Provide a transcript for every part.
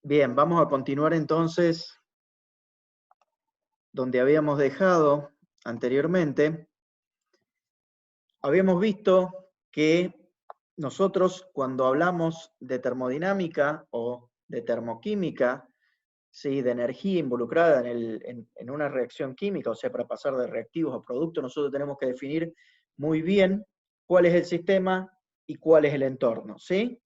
Bien, vamos a continuar entonces donde habíamos dejado anteriormente. Habíamos visto que nosotros cuando hablamos de termodinámica o de termoquímica, ¿sí?, de energía involucrada en una reacción química, o sea, para pasar de reactivos a productos, nosotros tenemos que definir muy bien cuál es el sistema y cuál es el entorno, ¿sí?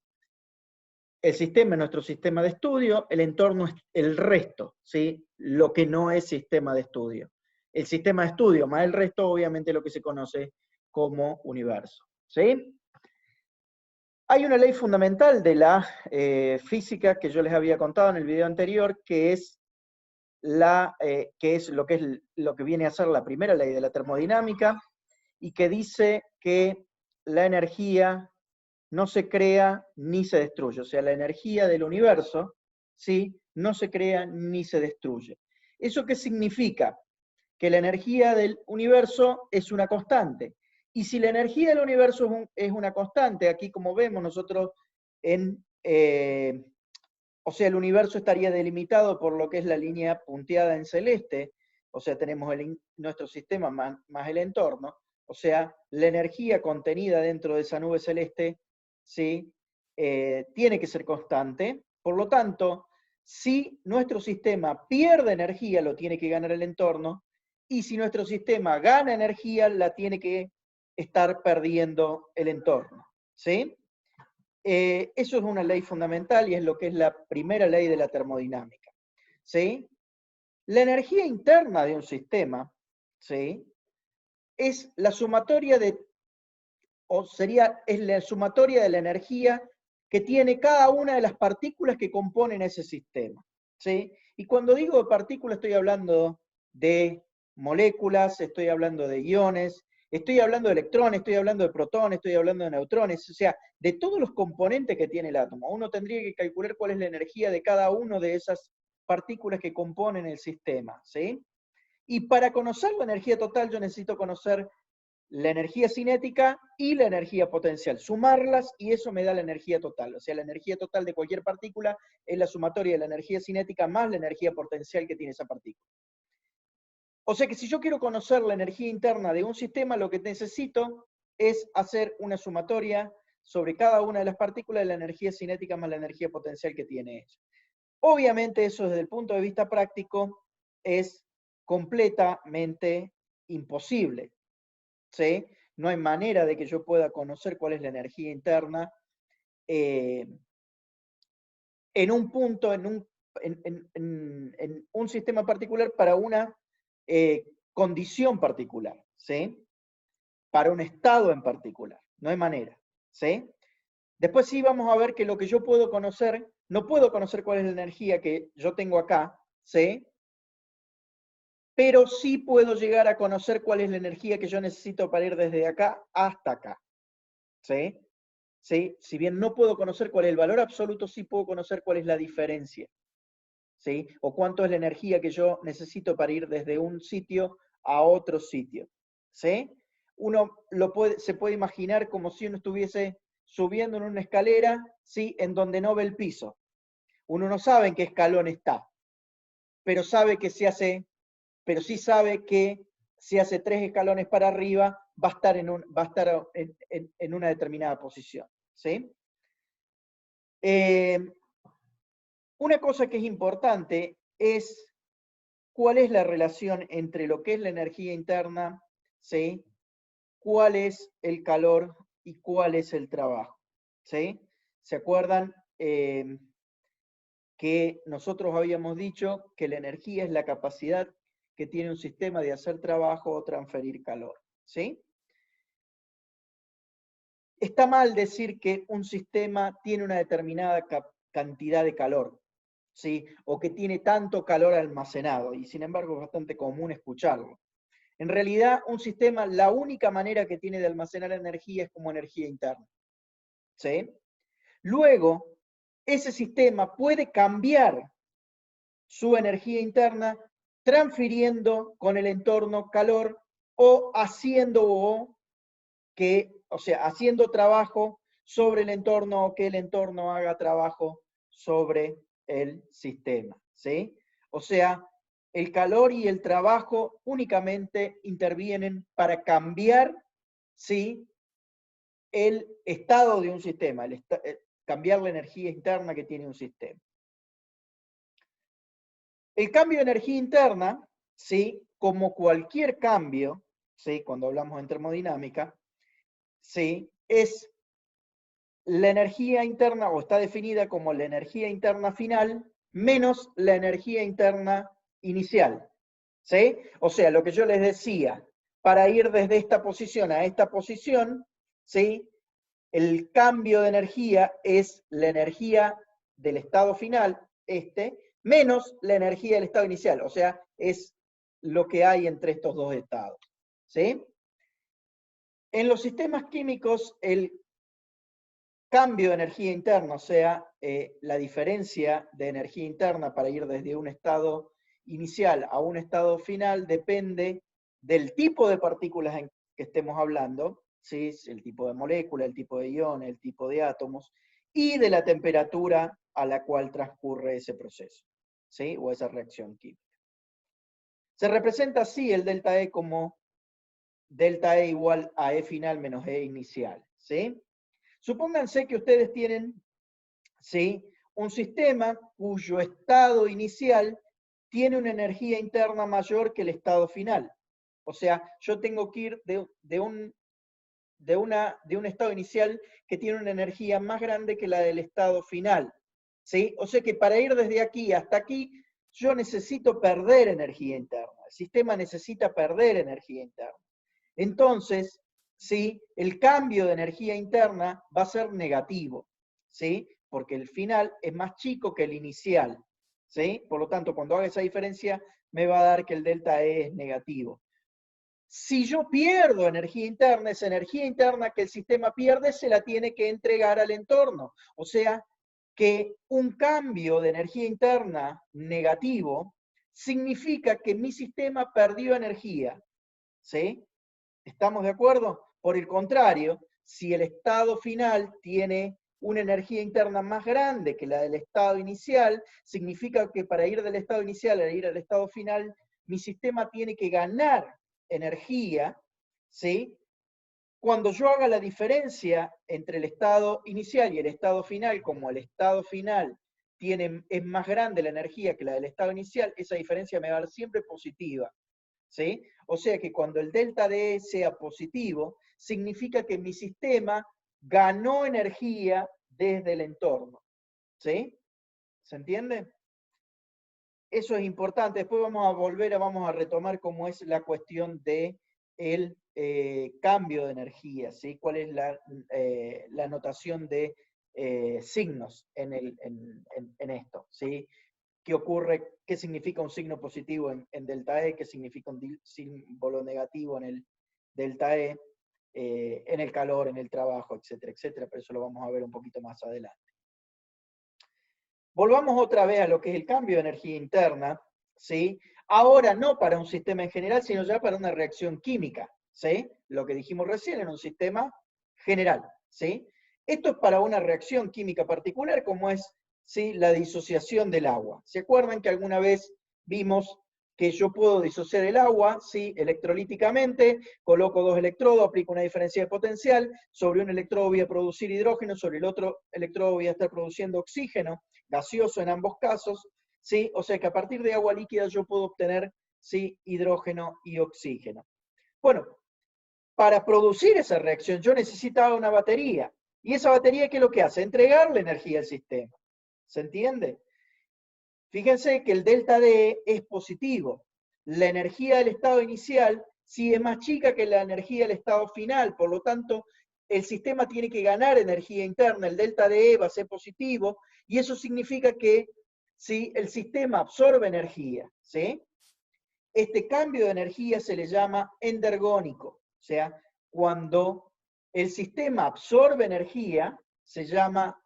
El sistema es nuestro sistema de estudio, el entorno es el resto, ¿sí? Lo que no es sistema de estudio. El sistema de estudio más el resto, obviamente, lo que se conoce como universo, ¿sí? Hay una ley fundamental de la física que yo les había contado en el video anterior, que es lo que viene a ser la primera ley de la termodinámica, y que dice que la energía no se crea ni se destruye. O sea, la energía del universo, ¿sí?, no se crea ni se destruye. ¿Eso qué significa? Que la energía del universo es una constante. Y si la energía del universo es una constante, aquí como vemos nosotros o sea, el universo estaría delimitado por lo que es la línea punteada en celeste, o sea, tenemos nuestro sistema más el entorno, o sea, la energía contenida dentro de esa nube celeste, ¿sí?, tiene que ser constante. Por lo tanto, si nuestro sistema pierde energía, lo tiene que ganar el entorno, y si nuestro sistema gana energía, la tiene que estar perdiendo el entorno, ¿sí? Eso es una ley fundamental y es lo que es la primera ley de la termodinámica, ¿sí? La energía interna de un sistema, ¿sí?, es la sumatoria es la sumatoria de la energía que tiene cada una de las partículas que componen ese sistema, ¿sí? Y cuando digo de partículas estoy hablando de moléculas, estoy hablando de iones, estoy hablando de electrones, estoy hablando de protones, estoy hablando de neutrones, o sea, de todos los componentes que tiene el átomo. Uno tendría que calcular cuál es la energía de cada una de esas partículas que componen el sistema, ¿sí? Y para conocer la energía total yo necesito conocer la energía cinética y la energía potencial, sumarlas y eso me da la energía total. O sea, la energía total de cualquier partícula es la sumatoria de la energía cinética más la energía potencial que tiene esa partícula. O sea que si yo quiero conocer la energía interna de un sistema, lo que necesito es hacer una sumatoria sobre cada una de las partículas de la energía cinética más la energía potencial que tiene ella. Obviamente eso desde el punto de vista práctico es completamente imposible, ¿sí? No hay manera de que yo pueda conocer cuál es la energía interna en un punto, en un sistema particular para una condición particular, ¿sí? Para un estado en particular. No hay manera, ¿sí? Después sí vamos a ver que lo que yo puedo conocer, no puedo conocer cuál es la energía que yo tengo acá, ¿sí? Pero sí puedo llegar a conocer cuál es la energía que yo necesito para ir desde acá hasta acá, ¿sí? ¿Sí? Si bien no puedo conocer cuál es el valor absoluto, sí puedo conocer cuál es la diferencia, ¿sí? O cuánto es la energía que yo necesito para ir desde un sitio a otro sitio, ¿sí? Uno se puede imaginar como si uno estuviese subiendo en una escalera, ¿sí?, en donde no ve el piso. Uno no sabe en qué escalón está, pero sí sabe que si hace 3 escalones para arriba, va a estar en una determinada posición, ¿sí? Una cosa que es importante es cuál es la relación entre lo que es la energía interna, ¿sí?, cuál es el calor y cuál es el trabajo, ¿sí? ¿Se acuerdan que nosotros habíamos dicho que la energía es la capacidad que tiene un sistema de hacer trabajo o transferir calor, ¿sí? Está mal decir que un sistema tiene una determinada cantidad de calor, ¿sí?, o que tiene tanto calor almacenado, y sin embargo es bastante común escucharlo. En realidad, un sistema, la única manera que tiene de almacenar energía es como energía interna, ¿sí? Luego, ese sistema puede cambiar su energía interna transfiriendo con el entorno calor o haciendo trabajo sobre el entorno o que el entorno haga trabajo sobre el sistema, ¿sí? O sea, el calor y el trabajo únicamente intervienen para cambiar, ¿sí?, el estado de un sistema, cambiar la energía interna que tiene un sistema. El cambio de energía interna, ¿sí?, como cualquier cambio, ¿sí?, cuando hablamos en termodinámica, ¿sí?, es la energía interna, o está definida como la energía interna final menos la energía interna inicial, ¿sí? O sea, lo que yo les decía, para ir desde esta posición a esta posición, ¿sí?, el cambio de energía es la energía del estado final, menos la energía del estado inicial, o sea, es lo que hay entre estos dos estados, ¿sí? En los sistemas químicos, el cambio de energía interna, o sea, la diferencia de energía interna para ir desde un estado inicial a un estado final depende del tipo de partículas en que estemos hablando, ¿sí?, el tipo de molécula, el tipo de ion, el tipo de átomos, y de la temperatura a la cual transcurre ese proceso, ¿sí?, o esa reacción química. Se representa así el delta E como delta E igual a E final menos E inicial, ¿sí? Supónganse que ustedes tienen, ¿sí?, un sistema cuyo estado inicial tiene una energía interna mayor que el estado final. O sea, yo tengo que ir de un estado inicial que tiene una energía más grande que la del estado final, ¿sí? O sea que para ir desde aquí hasta aquí, yo necesito perder energía interna. El sistema necesita perder energía interna. Entonces, ¿sí?, el cambio de energía interna va a ser negativo, ¿sí?, porque el final es más chico que el inicial, ¿sí? Por lo tanto, cuando haga esa diferencia, me va a dar que el delta E es negativo. Si yo pierdo energía interna, esa energía interna que el sistema pierde se la tiene que entregar al entorno. O sea, que un cambio de energía interna negativo significa que mi sistema perdió energía, ¿sí? ¿Estamos de acuerdo? Por el contrario, si el estado final tiene una energía interna más grande que la del estado inicial, significa que para ir del estado inicial a ir al estado final, mi sistema tiene que ganar energía, ¿sí? Cuando yo haga la diferencia entre el estado inicial y el estado final, como el estado final es más grande la energía que la del estado inicial, esa diferencia me va a dar siempre positiva, ¿sí? O sea que cuando el delta D sea positivo, significa que mi sistema ganó energía desde el entorno, ¿sí? ¿Se entiende? Eso es importante. Después vamos a retomar cómo es la cuestión de el cambio de energía, ¿sí? Cuál es la notación de signos en esto, ¿sí? ¿Qué ocurre? ¿Qué significa un signo positivo en delta E? ¿Qué significa un símbolo negativo en el delta E? En el calor, en el trabajo, etcétera, etcétera. Pero eso lo vamos a ver un poquito más adelante. Volvamos otra vez a lo que es el cambio de energía interna, ¿sí? Ahora no para un sistema en general, sino ya para una reacción química, ¿sí? Lo que dijimos recién en un sistema general, ¿sí? Esto es para una reacción química particular, como es, ¿sí?, la disociación del agua. ¿Se acuerdan que alguna vez vimos que yo puedo disociar el agua, ¿sí?, electrolíticamente? Coloco dos electrodos, aplico una diferencia de potencial, sobre un electrodo voy a producir hidrógeno, sobre el otro electrodo voy a estar produciendo oxígeno, gaseoso en ambos casos, ¿sí? O sea que a partir de agua líquida yo puedo obtener, ¿sí?, hidrógeno y oxígeno. Bueno, para producir esa reacción yo necesitaba una batería. ¿Y esa batería qué es lo que hace? Entregarle energía al sistema. ¿Se entiende? Fíjense que el delta D es positivo. La energía del estado inicial sí es más chica que la energía del estado final, por lo tanto, el sistema tiene que ganar energía interna, el delta D va a ser positivo, y eso significa que ¿sí?, el sistema absorbe energía, ¿sí? Este cambio de energía se le llama endergónico, o sea, cuando el sistema absorbe energía, se llama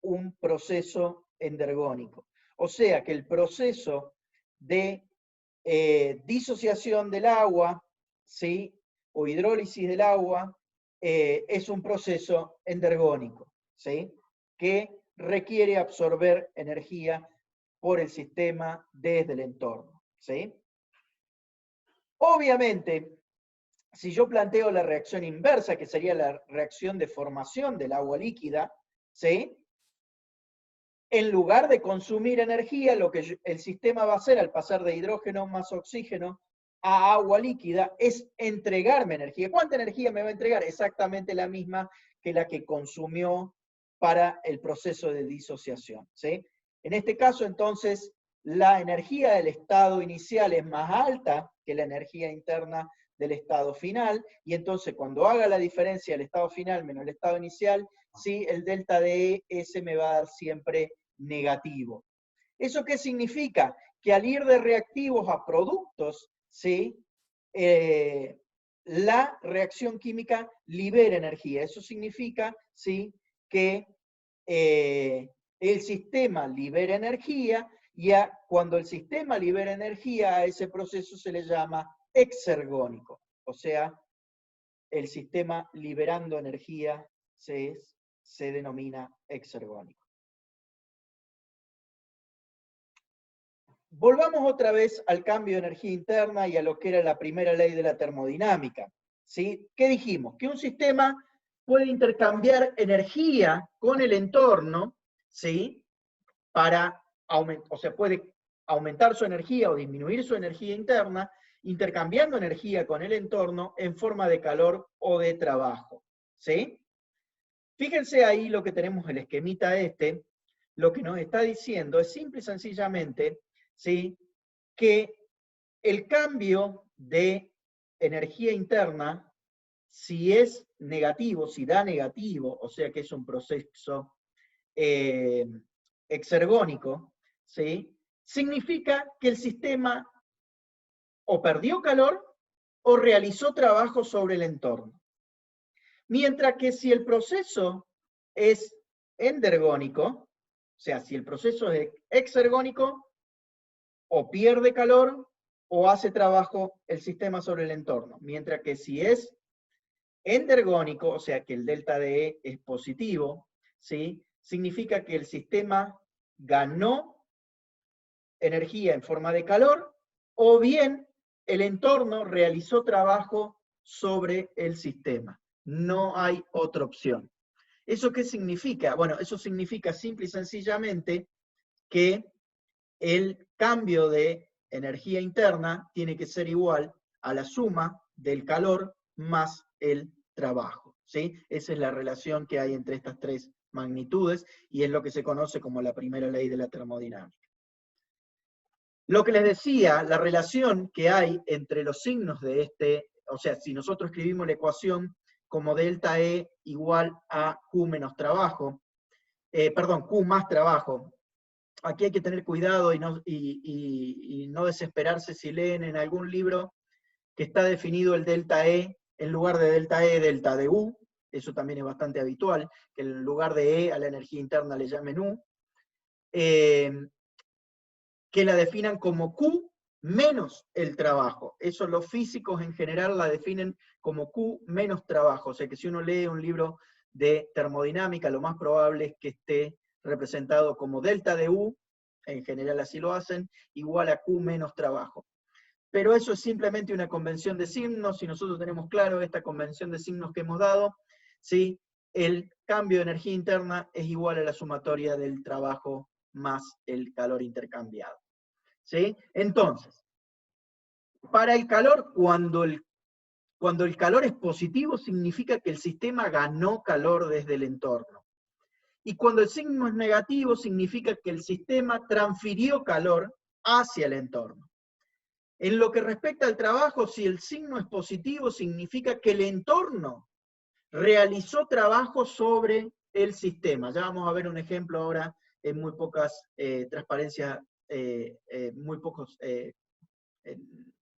un proceso endergónico. O sea que el proceso de disociación del agua, ¿sí?, o hidrólisis del agua, es un proceso endergónico, ¿sí?, que requiere absorber energía por el sistema desde el entorno, ¿sí? Obviamente, si yo planteo la reacción inversa, que sería la reacción de formación del agua líquida, ¿sí? En lugar de consumir energía, lo que el sistema va a hacer al pasar de hidrógeno más oxígeno a agua líquida es entregarme energía. ¿Cuánta energía me va a entregar? Exactamente la misma que la que consumió para el proceso de disociación, ¿sí? En este caso, entonces, la energía del estado inicial es más alta que la energía interna del estado final, y entonces cuando haga la diferencia del estado final menos el estado inicial, ¿sí? El delta de S me va a dar siempre negativo. ¿Eso qué significa? Que al ir de reactivos a productos, ¿sí? La reacción química libera energía. Eso significa, ¿sí? Que el sistema libera energía, y cuando el sistema libera energía, a ese proceso se le llama exergónico. O sea, el sistema liberando energía se denomina exergónico. Volvamos otra vez al cambio de energía interna y a lo que era la primera ley de la termodinámica, ¿sí? ¿Qué dijimos? Que un sistema puede intercambiar energía con el entorno, ¿sí? O sea, puede aumentar su energía o disminuir su energía interna, intercambiando energía con el entorno en forma de calor o de trabajo, ¿sí? Fíjense ahí lo que tenemos, el esquemita este, lo que nos está diciendo es simple y sencillamente, ¿sí? Que el cambio de energía interna, si es negativo, si da negativo, o sea que es un proceso exergónico, ¿sí? Significa que el sistema o perdió calor o realizó trabajo sobre el entorno. Mientras que si el proceso es endergónico, o sea, si el proceso es exergónico, o pierde calor o hace trabajo el sistema sobre el entorno. Mientras que si es endergónico, o sea que el delta de E es positivo, ¿sí? Significa que el sistema ganó energía en forma de calor, o bien el entorno realizó trabajo sobre el sistema. No hay otra opción. ¿Eso qué significa? Bueno, eso significa simple y sencillamente que el cambio de energía interna tiene que ser igual a la suma del calor más el trabajo, ¿sí? Esa es la relación que hay entre estas tres magnitudes y es lo que se conoce como la primera ley de la termodinámica. Lo que les decía, la relación que hay entre los signos de este, o sea, si nosotros escribimos la ecuación como delta E igual a Q menos trabajo, Q más trabajo. Aquí hay que tener cuidado y no desesperarse si leen en algún libro que está definido el delta E, en lugar de delta E, delta de U. Eso también es bastante habitual, que en lugar de E a la energía interna le llamen U. Que la definan como Q menos el trabajo. Eso los físicos en general la definen como Q menos trabajo. O sea que si uno lee un libro de termodinámica, lo más probable es que esté representado como delta de U, en general así lo hacen, igual a Q menos trabajo. Pero eso es simplemente una convención de signos. Si nosotros tenemos claro esta convención de signos que hemos dado, ¿sí? El cambio de energía interna es igual a la sumatoria del trabajo más el calor intercambiado. ¿Sí? Entonces, para el calor, cuando el calor es positivo, significa que el sistema ganó calor desde el entorno. Y cuando el signo es negativo, significa que el sistema transfirió calor hacia el entorno. En lo que respecta al trabajo, si el signo es positivo, significa que el entorno realizó trabajo sobre el sistema. Ya vamos a ver un ejemplo ahora en muy pocas transparencias, muy pocos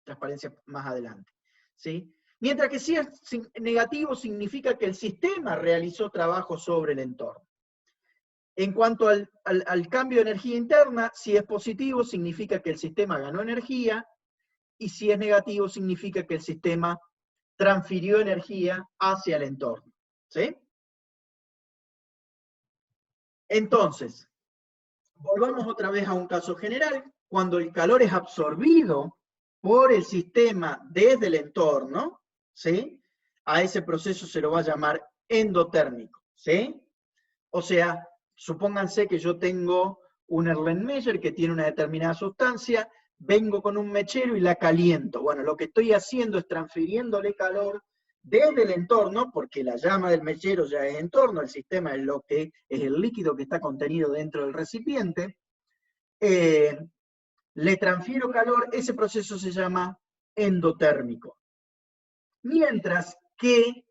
transparencias más adelante, ¿sí? Mientras que si es negativo, significa que el sistema realizó trabajo sobre el entorno. En cuanto al cambio de energía interna, si es positivo, significa que el sistema ganó energía, y si es negativo, significa que el sistema transfirió energía hacia el entorno, ¿sí? Entonces, Volvamos otra vez a un caso general. Cuando el calor es absorbido por el sistema desde el entorno, ¿sí? A ese proceso se lo va a llamar endotérmico, ¿sí? O sea, supónganse que yo tengo un Erlenmeyer que tiene una determinada sustancia, vengo con un mechero y la caliento. Bueno, lo que estoy haciendo es transfiriéndole calor desde el entorno, porque la llama del mechero ya es entorno, el sistema es lo que es el líquido que está contenido dentro del recipiente, le transfiero calor, ese proceso se llama endotérmico. Mientras que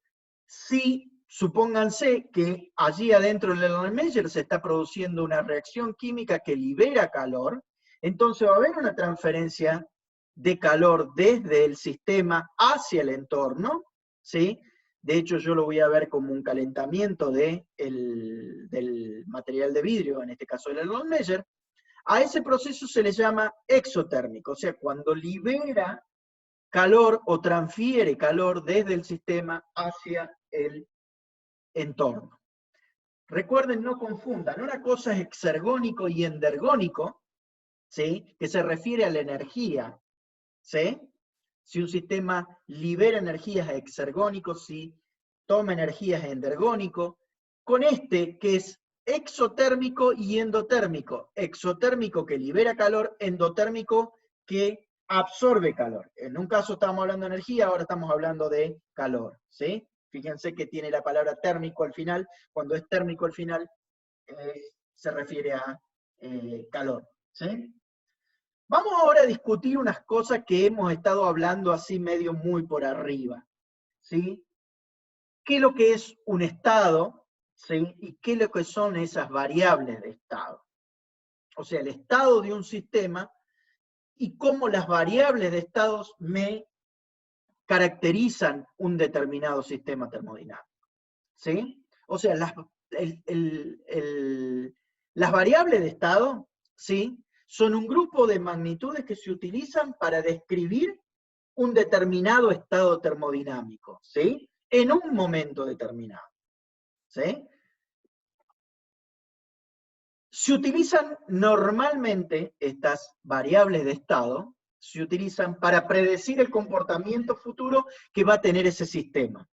si, supónganse que allí adentro del Erlenmeyer se está produciendo una reacción química que libera calor, entonces va a haber una transferencia de calor desde el sistema hacia el entorno, ¿sí? De hecho, yo lo voy a ver como un calentamiento del material de vidrio, en este caso del Erlenmeyer. A ese proceso se le llama exotérmico, o sea, cuando libera calor o transfiere calor desde el sistema hacia el entorno. Recuerden, no confundan, una cosa es exergónico y endergónico, ¿sí? Que se refiere a la energía, ¿sí? Si un sistema libera energías es exergónico, si toma energías es endergónico. Con este, que es exotérmico y endotérmico. Exotérmico que libera calor, endotérmico que absorbe calor. En un caso estamos hablando de energía, ahora estamos hablando de calor, ¿sí? Fíjense que tiene la palabra térmico al final. Cuando es térmico al final, se refiere a calor, ¿sí? Vamos ahora a discutir unas cosas que hemos estado hablando así medio muy por arriba, ¿sí? ¿Qué es lo que es un estado? ¿Sí? ¿Y qué es lo que son esas variables de estado? O sea, el estado de un sistema y cómo las variables de estados me caracterizan un determinado sistema termodinámico, ¿sí? O sea, las variables de estado, ¿sí? Son un grupo de magnitudes que se utilizan para describir un determinado estado termodinámico, ¿sí? En un momento determinado, ¿sí? Se utilizan normalmente estas variables de estado, se utilizan para predecir el comportamiento futuro que va a tener ese sistema,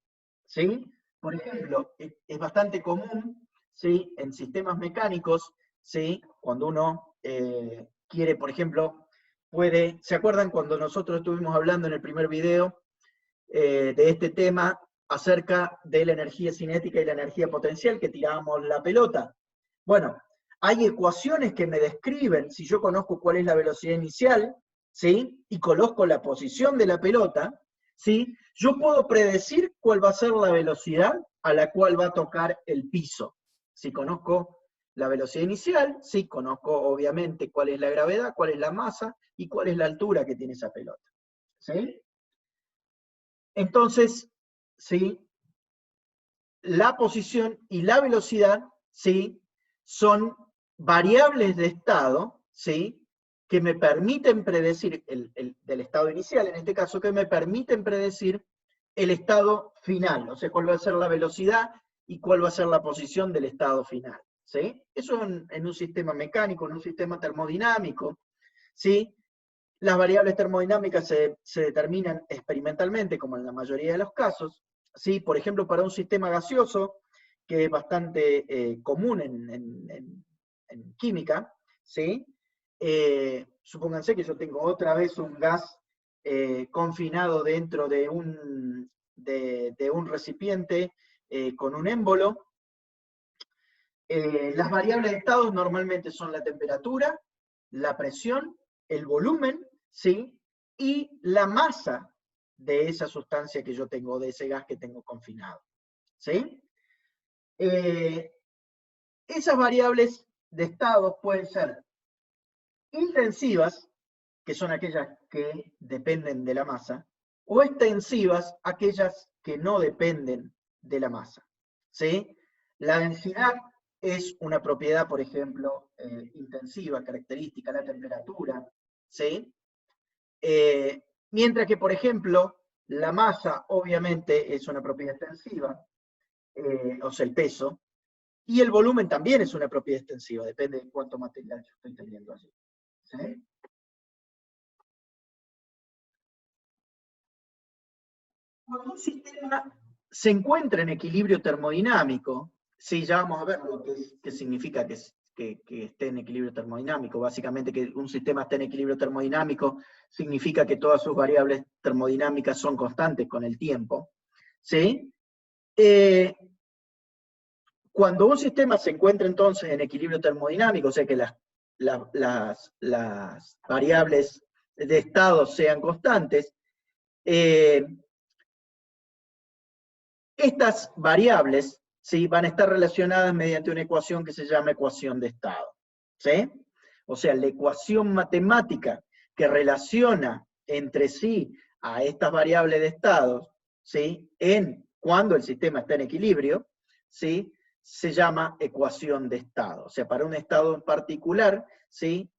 ¿sí? Por ejemplo, es bastante común, ¿sí? En sistemas mecánicos, ¿sí? Cuando uno quiere, por ejemplo, ¿se acuerdan cuando nosotros estuvimos hablando en el primer video de este tema acerca de la energía cinética y la energía potencial que tirábamos la pelota? Bueno, hay ecuaciones que me describen, si yo conozco cuál es la velocidad inicial, ¿sí? Y conozco la posición de la pelota, ¿sí? Yo puedo predecir cuál va a ser la velocidad a la cual va a tocar el piso. Si conozco la velocidad inicial, sí, conozco obviamente cuál es la gravedad, cuál es la masa y cuál es la altura que tiene esa pelota, ¿sí? Entonces, ¿sí? La posición y la velocidad, ¿sí? Son variables de estado, ¿sí? Que me permiten predecir, del estado inicial en este caso, que me permiten predecir el estado final, o sea, cuál va a ser la velocidad y cuál va a ser la posición del estado final, ¿sí? Eso en un sistema mecánico, en un sistema termodinámico, ¿sí? Las variables termodinámicas se determinan experimentalmente, como en la mayoría de los casos, ¿sí? Por ejemplo, para un sistema gaseoso, que es bastante común en química, ¿sí? Supónganse que yo tengo otra vez un gas confinado dentro de un recipiente con un émbolo. Las variables de estado normalmente son la temperatura, la presión, el volumen, ¿sí? Y la masa de esa sustancia que yo tengo, de ese gas que tengo confinado, ¿sí? Esas variables de estado pueden ser intensivas, que son aquellas que dependen de la masa, o extensivas, aquellas que no dependen de la masa, ¿sí? La densidad es una propiedad, por ejemplo, intensiva, característica, la temperatura, ¿sí? Mientras que, por ejemplo, la masa obviamente es una propiedad extensiva, o sea, el peso, Y el volumen también es una propiedad extensiva, depende de cuánto material yo estoy teniendo allí. ¿Sí? Cuando un sistema se encuentra en equilibrio termodinámico, sí, ya vamos a ver lo que significa que esté en equilibrio termodinámico. Básicamente que un sistema esté en equilibrio termodinámico significa que todas sus variables termodinámicas son constantes con el tiempo. ¿Sí? Cuando un sistema se encuentra entonces en equilibrio termodinámico, o sea que las variables de estado sean constantes, estas variables, ¿sí?, van a estar relacionadas mediante una ecuación que se llama ecuación de estado. ¿Sí? O sea, la ecuación matemática que relaciona entre sí a estas variables de estado, ¿sí?, cuando el sistema está en equilibrio, ¿sí?, se llama ecuación de estado. O sea, para un estado en particular, ¿sí?,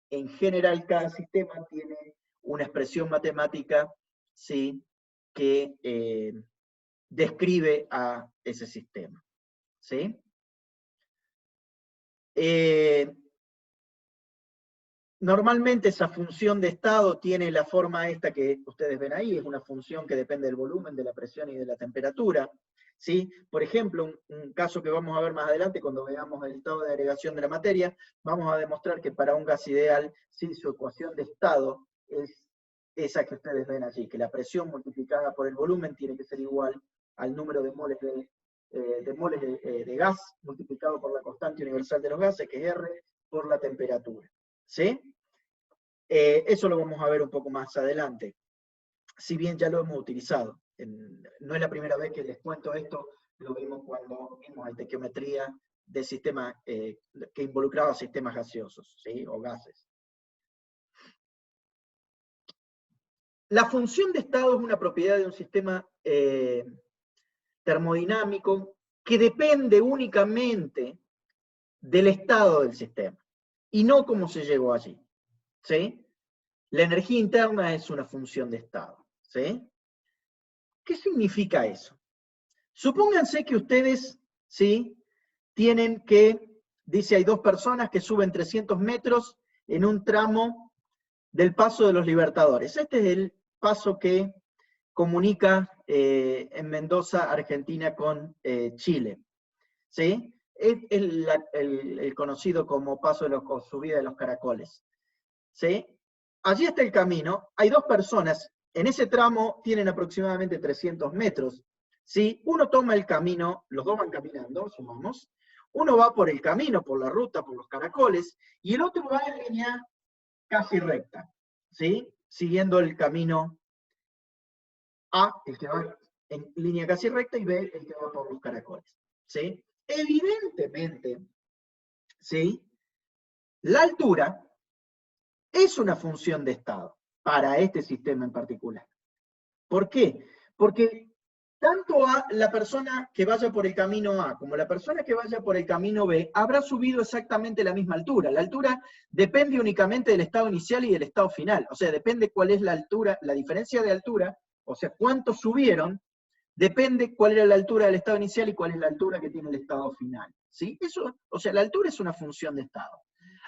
en general cada sistema tiene una expresión matemática, ¿sí?, que describe a ese sistema. ¿Sí? Normalmente esa función de estado tiene la forma esta que ustedes ven ahí, es una función que depende del volumen, de la presión y de la temperatura. ¿Sí? Por ejemplo, un caso que vamos a ver más adelante, cuando veamos el estado de agregación de la materia, vamos a demostrar que para un gas ideal, ¿sí?, su ecuación de estado es esa que ustedes ven allí, que la presión multiplicada por el volumen tiene que ser igual al número de moles de gas multiplicado por la constante universal de los gases, que es R, por la temperatura. ¿Sí? Eso lo vamos a ver un poco más adelante, si bien ya lo hemos utilizado. No es la primera vez que les cuento esto, lo vimos cuando vimos estequiometría de sistemas que involucraba sistemas gaseosos, ¿sí?, o gases. La función de estado es una propiedad de un sistema termodinámico que depende únicamente del estado del sistema, y no cómo se llegó allí. ¿Sí? La energía interna es una función de estado. ¿Sí? ¿Qué significa eso? Supónganse que ustedes, ¿sí?, tienen que, dice, hay dos personas que suben 300 metros en un tramo del Paso de los Libertadores. Este es el paso que comunica en Mendoza, Argentina, con Chile. ¿Sí? Es el conocido como Paso de los Subida de los Caracoles. ¿Sí? Allí está el camino, hay dos personas, en ese tramo tienen aproximadamente 300 metros. ¿Sí? Uno toma el camino, los dos van caminando, sumamos, uno va por el camino, por la ruta, por los caracoles, y el otro va en línea casi recta, ¿sí?, siguiendo el camino A, el que va en línea casi recta, y B, el que va por los caracoles. ¿Sí? Evidentemente, ¿sí?, la altura es una función de estado para este sistema en particular. ¿Por qué? Porque tanto la persona que vaya por el camino A como la persona que vaya por el camino B habrá subido exactamente la misma altura. La altura depende únicamente del estado inicial y del estado final. O sea, depende cuál es la altura, la diferencia de altura, o sea, cuántos subieron, depende cuál era la altura del estado inicial y cuál es la altura que tiene el estado final. ¿Sí? Eso, o sea, la altura es una función de estado.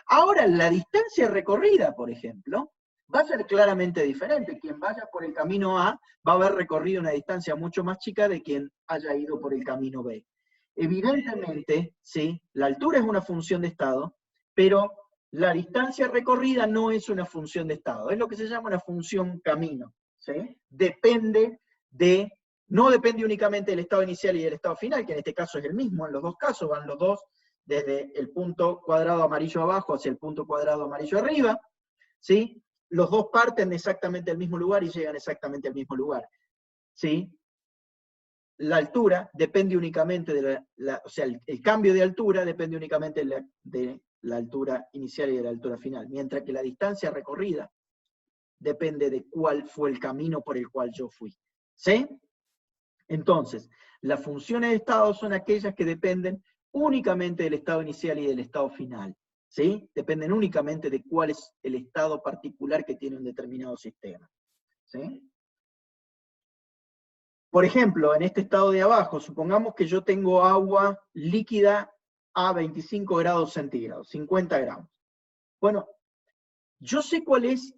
Ahora, la distancia recorrida, por ejemplo, va a ser claramente diferente. Quien vaya por el camino A va a haber recorrido una distancia mucho más chica de quien haya ido por el camino B. Evidentemente, sí, la altura es una función de estado, pero la distancia recorrida no es una función de estado. Es lo que se llama una función camino. ¿Sí? No depende únicamente del estado inicial y del estado final, que en este caso es el mismo, en los dos casos van los dos desde el punto cuadrado amarillo abajo hacia el punto cuadrado amarillo arriba, ¿sí? Los dos parten exactamente del mismo lugar y llegan exactamente al mismo lugar, ¿sí? La altura depende únicamente de o sea, el cambio de altura depende únicamente de la altura inicial y de la altura final, mientras que la distancia recorrida depende de cuál fue el camino por el cual yo fui, ¿sí? Entonces, las funciones de estado son aquellas que dependen únicamente del estado inicial y del estado final. ¿Sí? Dependen únicamente de cuál es el estado particular que tiene un determinado sistema. ¿Sí? Por ejemplo, en este estado de abajo, supongamos que yo tengo agua líquida a 25 grados centígrados, 50 gramos. Bueno, yo sé cuál es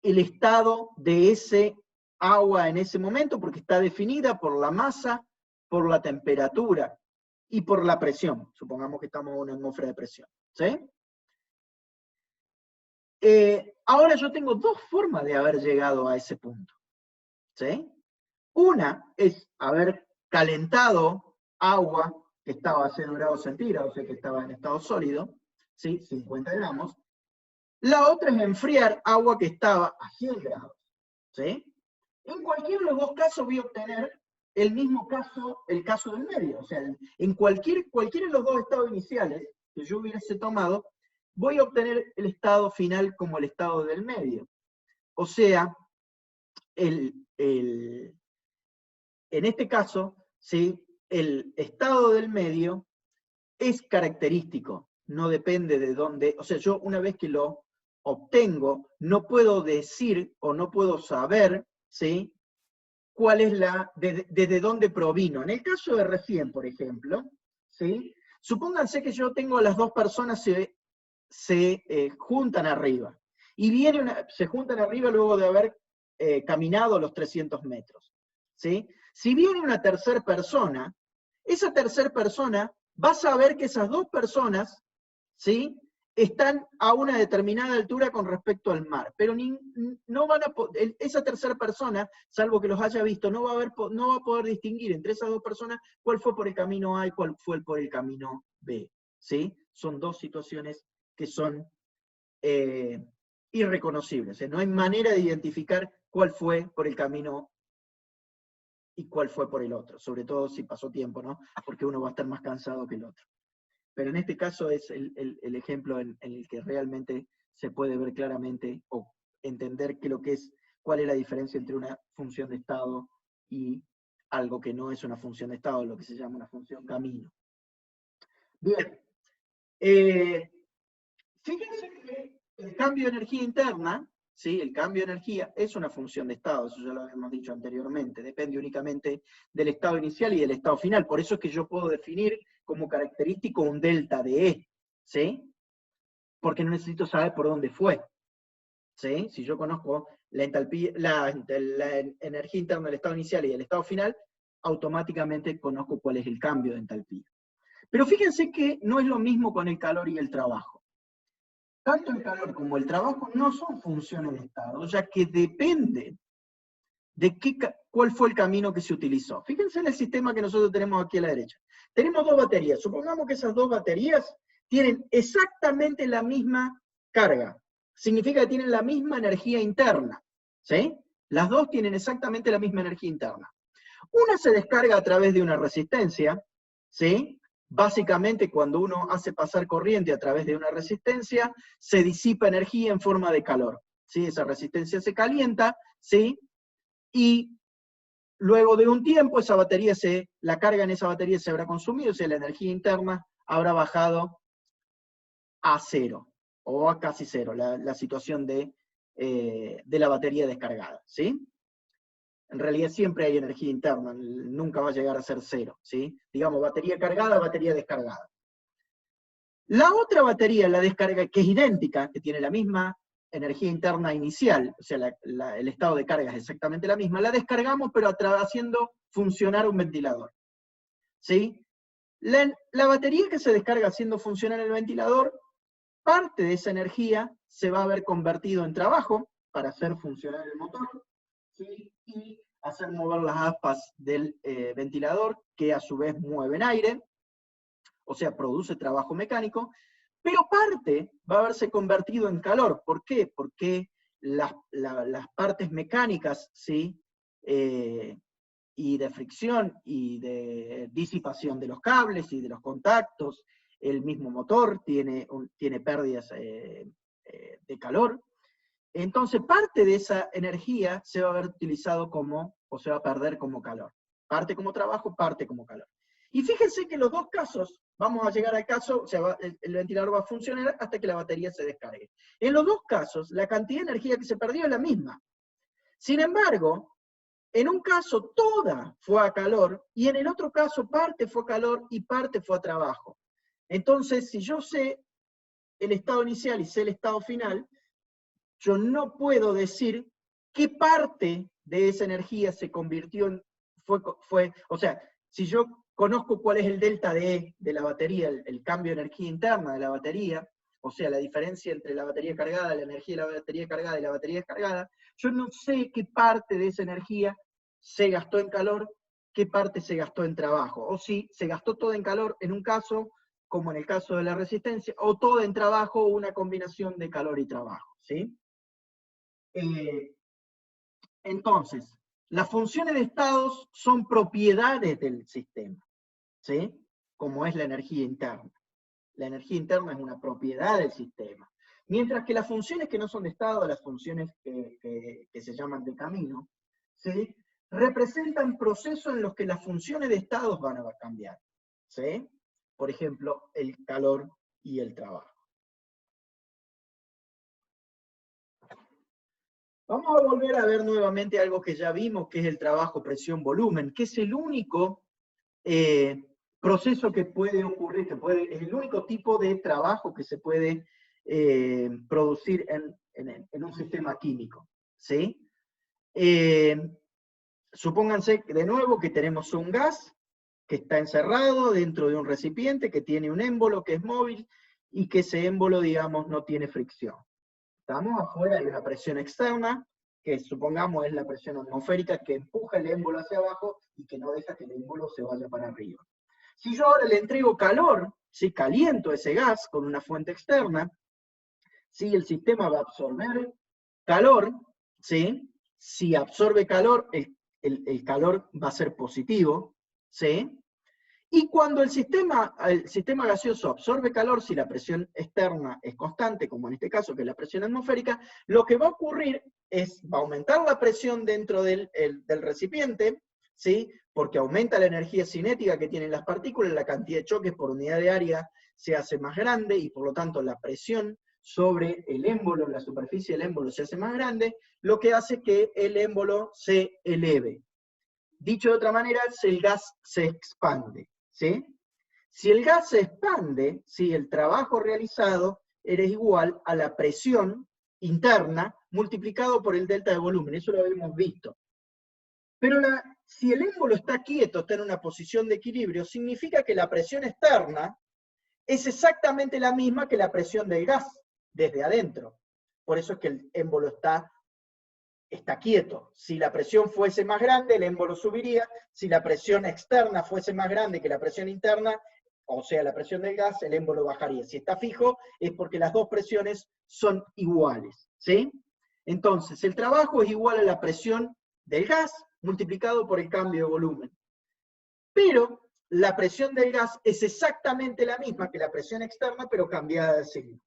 el estado de ese agua en ese momento porque está definida por la masa, por la temperatura y por la presión. Supongamos que estamos en una atmósfera de presión. ¿Sí? Ahora yo tengo dos formas de haber llegado a ese punto. ¿Sí? Una es haber calentado agua que estaba a 0 grados centígrados, o sea que estaba en estado sólido, ¿sí? 50 gramos. La otra es enfriar agua que estaba a 100 grados. ¿Sí? En cualquiera de los dos casos voy a obtener el mismo caso, el caso del medio. O sea, en cualquiera de los dos estados iniciales que yo hubiese tomado, voy a obtener el estado final como el estado del medio. O sea, en este caso, ¿sí? El estado del medio es característico, no depende de dónde. O sea, yo una vez que lo obtengo, no puedo decir o no puedo saber, ¿sí? cuál es desde dónde provino. En el caso de recién, por ejemplo, ¿sí? Supónganse que yo tengo a las dos personas se juntan arriba, y se juntan arriba luego de haber caminado los 300 metros. ¿Sí? Si viene una tercera persona, esa tercera persona va a saber que esas dos personas, ¿sí? están a una determinada altura con respecto al mar, pero no van a esa tercera persona, salvo que los haya visto, no va a poder distinguir entre esas dos personas cuál fue por el camino A y cuál fue por el camino B. ¿Sí? Son dos situaciones que son irreconocibles. No hay manera de identificar cuál fue por el camino y cuál fue por el otro, sobre todo si pasó tiempo, ¿no? Porque uno va a estar más cansado que el otro. Pero en este caso es el ejemplo en el que realmente se puede ver claramente o entender cuál es la diferencia entre una función de estado y algo que no es una función de estado, lo que se llama una función camino. Bien. Fíjense que el cambio de energía interna, ¿sí? El cambio de energía es una función de estado, eso ya lo habíamos dicho anteriormente, depende únicamente del estado inicial y del estado final. Por eso es que yo puedo definir como característico un delta de E, ¿sí? Porque no necesito saber por dónde fue. ¿Sí? Si yo conozco la energía interna del estado inicial y del estado final, automáticamente conozco cuál es el cambio de entalpía. Pero fíjense que no es lo mismo con el calor y el trabajo. Tanto el calor como el trabajo no son funciones de estado, ya que depende de cuál fue el camino que se utilizó. Fíjense en el sistema que nosotros tenemos aquí a la derecha. Tenemos dos baterías. Supongamos que esas dos baterías tienen exactamente la misma carga. Significa que tienen la misma energía interna. ¿Sí? Las dos tienen exactamente la misma energía interna. Una se descarga a través de una resistencia, ¿sí? Básicamente, cuando uno hace pasar corriente a través de una resistencia, se disipa energía en forma de calor. ¿Sí? Esa resistencia se calienta, ¿sí? Y luego de un tiempo, la carga en esa batería se habrá consumido, o sea, la energía interna habrá bajado a cero, o a casi cero, la situación de la batería descargada. ¿Sí? En realidad siempre hay energía interna, nunca va a llegar a ser cero, ¿sí? Digamos, batería cargada, batería descargada. La otra batería, la descarga, que es idéntica, que tiene la misma energía interna inicial, o sea, el estado de carga es exactamente la misma, la descargamos pero haciendo funcionar un ventilador. ¿Sí? La batería que se descarga haciendo funcionar el ventilador, parte de esa energía se va a haber convertido en trabajo para hacer funcionar el motor, ¿sí? Y hacer mover las aspas del ventilador, que a su vez mueven aire, o sea, produce trabajo mecánico, pero parte va a haberse convertido en calor. ¿Por qué? Porque las partes mecánicas, ¿sí? Y de fricción y de disipación de los cables y de los contactos, el mismo motor tiene pérdidas de calor. Entonces, parte de esa energía se va a haber utilizado o se va a perder como calor. Parte como trabajo, parte como calor. Y fíjense que en los dos casos, vamos a llegar al caso, o sea, el ventilador va a funcionar hasta que la batería se descargue. En los dos casos, la cantidad de energía que se perdió es la misma. Sin embargo, en un caso toda fue a calor, y en el otro caso parte fue a calor y parte fue a trabajo. Entonces, si yo sé el estado inicial y sé el estado final, yo no puedo decir qué parte de esa energía se convirtió en, o sea, si yo conozco cuál es el delta de E de la batería, el cambio de energía interna de la batería, o sea, la diferencia entre la batería cargada, la energía de la batería cargada y la batería descargada, yo no sé qué parte de esa energía se gastó en calor, qué parte se gastó en trabajo, o si se gastó todo en calor en un caso, como en el caso de la resistencia, o todo en trabajo, o una combinación de calor y trabajo, ¿sí? Entonces, las funciones de estados son propiedades del sistema, ¿sí? Como es la energía interna. La energía interna es una propiedad del sistema. Mientras que las funciones que no son de estado, las funciones que se llaman de camino, ¿sí? Representan procesos en los que las funciones de estados van a cambiar, ¿sí? Por ejemplo, el calor y el trabajo. Vamos a volver a ver nuevamente algo que ya vimos, que es el trabajo, presión, volumen, que es el único proceso que puede ocurrir, es el único tipo de trabajo que se puede producir en un sistema químico, ¿sí? Supónganse de nuevo que tenemos un gas que está encerrado dentro de un recipiente, que tiene un émbolo que es móvil, y que ese émbolo, digamos, no tiene fricción. Estamos afuera, hay una presión externa, que supongamos es la presión atmosférica que empuja el émbolo hacia abajo y que no deja que el émbolo se vaya para arriba. Si yo ahora le entrego calor, si caliento ese gas con una fuente externa, si el sistema va a absorber calor, ¿sí? Si absorbe calor, el calor va a ser positivo, ¿sí? Y cuando el sistema gaseoso absorbe calor, si la presión externa es constante, como en este caso, que es la presión atmosférica, lo que va a ocurrir va a aumentar la presión dentro del recipiente, ¿sí? Porque aumenta la energía cinética que tienen las partículas, la cantidad de choques por unidad de área se hace más grande, y por lo tanto la presión sobre el émbolo, la superficie del émbolo se hace más grande, lo que hace que el émbolo se eleve. Dicho de otra manera, el gas se expande, ¿sí? Si el gas se expande, ¿sí? El trabajo realizado era igual a la presión interna multiplicado por el delta de volumen, eso lo habíamos visto. Pero si el émbolo está quieto, está en una posición de equilibrio, significa que la presión externa es exactamente la misma que la presión del gas desde adentro. Por eso es que el émbolo está quieto. Si la presión fuese más grande, el émbolo subiría. Si la presión externa fuese más grande que la presión interna, o sea, la presión del gas, el émbolo bajaría. Si está fijo, es porque las dos presiones son iguales, ¿sí? Entonces, el trabajo es igual a la presión del gas multiplicado por el cambio de volumen. Pero la presión del gas es exactamente la misma que la presión externa, pero cambiada de signo.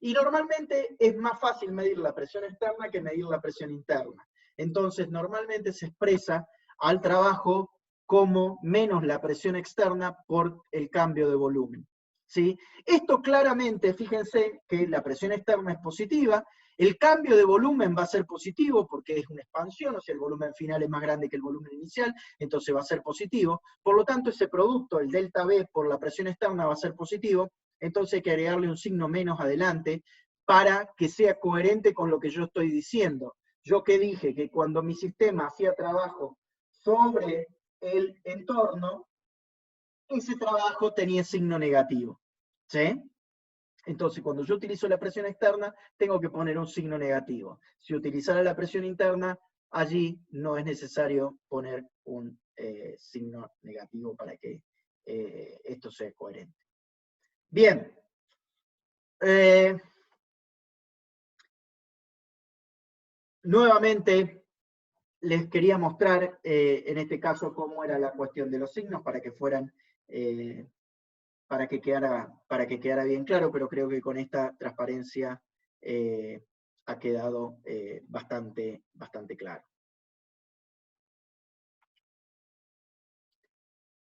Y normalmente es más fácil medir la presión externa que medir la presión interna. Entonces, normalmente se expresa al trabajo como menos la presión externa por el cambio de volumen, ¿sí? Esto claramente, fíjense que la presión externa es positiva, el cambio de volumen va a ser positivo porque es una expansión, o sea, el volumen final es más grande que el volumen inicial, entonces va a ser positivo. Por lo tanto, ese producto, el delta B por la presión externa, va a ser positivo. Entonces hay que agregarle un signo menos adelante para que sea coherente con lo que yo estoy diciendo. Yo que dije que cuando mi sistema hacía trabajo sobre el entorno, ese trabajo tenía signo negativo, ¿sí? Entonces, cuando yo utilizo la presión externa, tengo que poner un signo negativo. Si utilizara la presión interna, allí no es necesario poner un signo negativo para que esto sea coherente. Bien. Nuevamente, les quería mostrar en este caso cómo era la cuestión de los signos para que fueran, para que quedara bien claro, pero creo que con esta transparencia ha quedado bastante claro.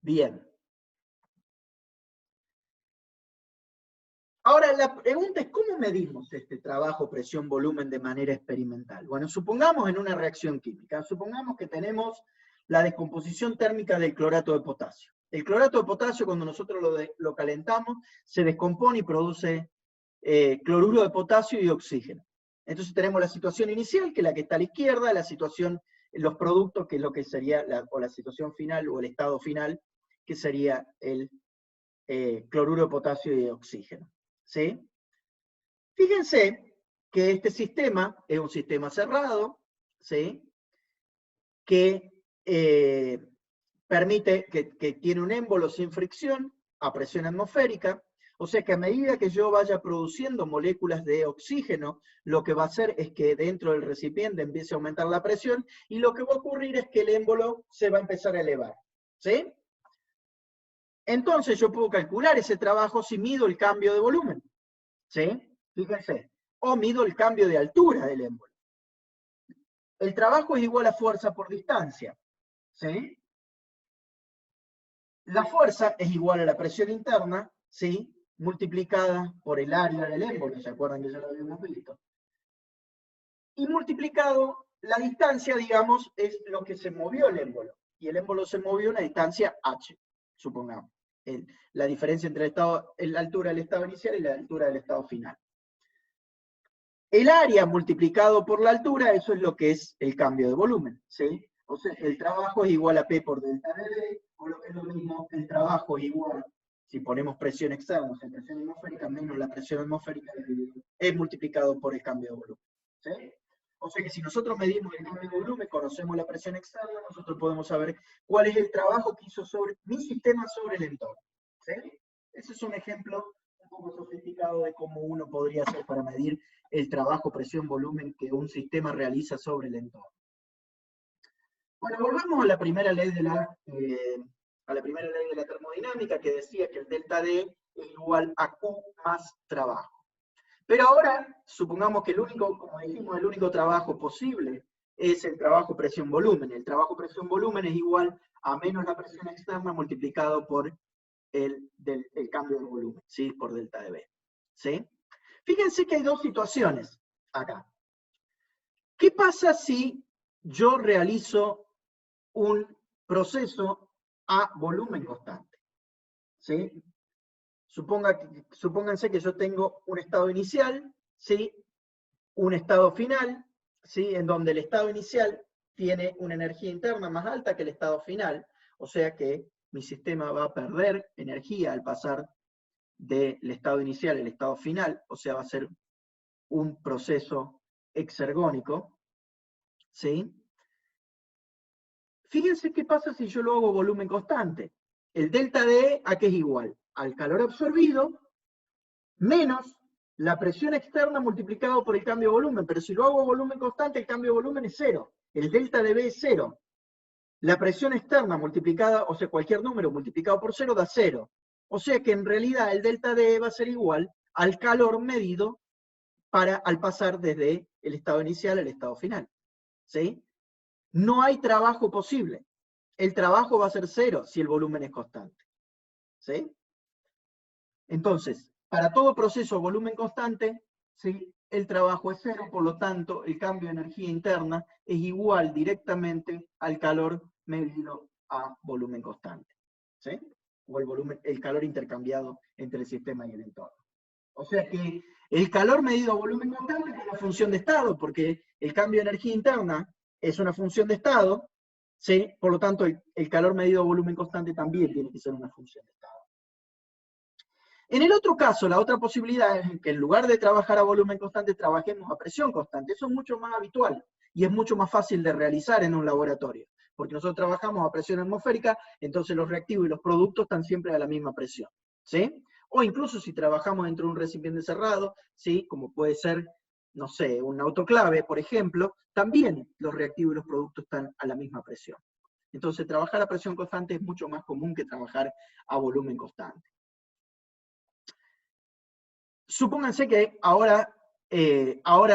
Bien. Ahora, la pregunta es, ¿cómo medimos este trabajo, presión, volumen de manera experimental? Bueno, supongamos en una reacción química, supongamos que tenemos la descomposición térmica del clorato de potasio, El clorato de potasio, cuando nosotros lo calentamos, se descompone y produce cloruro de potasio y oxígeno. Entonces tenemos la situación inicial, que es la que está a la izquierda, la situación, los productos, que es lo que sería la situación final o el estado final, que sería el cloruro de potasio y de oxígeno. ¿Sí? Fíjense que este sistema es un sistema cerrado, ¿sí? Que permite, que tiene un émbolo sin fricción a presión atmosférica, o sea que a medida que yo vaya produciendo moléculas de oxígeno, lo que va a hacer es que dentro del recipiente empiece a aumentar la presión, y lo que va a ocurrir es que el émbolo se va a empezar a elevar, ¿sí? Entonces yo puedo calcular ese trabajo si mido el cambio de volumen, ¿sí? Fíjense, o mido el cambio de altura del émbolo. El trabajo es igual a fuerza por distancia, ¿sí? La fuerza es igual a la presión interna, ¿sí? Multiplicada por el área del émbolo, ¿se acuerdan que ya lo habíamos visto? Y multiplicado, la distancia, digamos, es lo que se movió el émbolo. Y el émbolo se movió a una distancia h, supongamos. La diferencia entre la altura del estado inicial y la altura del estado final. El área multiplicado por la altura, eso es lo que es el cambio de volumen, ¿sí? O sea, el trabajo es igual a P por delta de B, o lo que es lo mismo, el trabajo es igual, si ponemos presión externa, o sea, presión atmosférica menos la presión atmosférica, es multiplicado por el cambio de volumen, ¿sí? O sea que si nosotros medimos el cambio de volumen, conocemos la presión externa, nosotros podemos saber cuál es el trabajo que hizo mi sistema sobre el entorno, ¿sí? Ese es un ejemplo un poco sofisticado de cómo uno podría hacer para medir el trabajo, presión, volumen que un sistema realiza sobre el entorno. Bueno, volvamos a la primera ley de la termodinámica, que decía que el delta D es igual a Q más trabajo. Pero ahora, supongamos que como dijimos, el único trabajo posible es el trabajo presión-volumen. El trabajo presión-volumen es igual a menos la presión externa multiplicado por el cambio de volumen, ¿sí? Por delta de B, ¿sí? Fíjense que hay dos situaciones acá. ¿Qué pasa si yo realizo un proceso a volumen constante? ¿Sí? Supónganse que yo tengo un estado inicial, ¿sí? Un estado final, ¿sí? En donde el estado inicial tiene una energía interna más alta que el estado final, o sea que mi sistema va a perder energía al pasar del estado inicial al estado final, o sea, va a ser un proceso exergónico, ¿sí? Fíjense qué pasa si yo lo hago volumen constante. El delta D, ¿a qué es igual? Al calor absorbido menos la presión externa multiplicado por el cambio de volumen. Pero si lo hago volumen constante, el cambio de volumen es cero. El delta de B es cero. La presión externa multiplicada, o sea, cualquier número multiplicado por cero da cero. O sea que en realidad el delta D va a ser igual al calor medido al pasar desde el estado inicial al estado final. ¿Sí? No hay trabajo posible. El trabajo va a ser cero si el volumen es constante. ¿Sí? Entonces, para todo proceso a volumen constante, ¿sí? El trabajo es cero, por lo tanto, el cambio de energía interna es igual directamente al calor medido a volumen constante. ¿Sí? O el calor intercambiado entre el sistema y el entorno. O sea que el calor medido a volumen constante es una función de estado, porque el cambio de energía interna es una función de estado, ¿sí? Por lo tanto, el calor medido a volumen constante también tiene que ser una función de estado. En el otro caso, la otra posibilidad es que en lugar de trabajar a volumen constante, trabajemos a presión constante. Eso es mucho más habitual y es mucho más fácil de realizar en un laboratorio, porque nosotros trabajamos a presión atmosférica, entonces los reactivos y los productos están siempre a la misma presión, ¿sí? O incluso si trabajamos dentro de un recipiente cerrado, ¿sí? Como puede ser, no sé, un autoclave, por ejemplo, también los reactivos y los productos están a la misma presión. Entonces, trabajar a presión constante es mucho más común que trabajar a volumen constante. Supónganse que ahora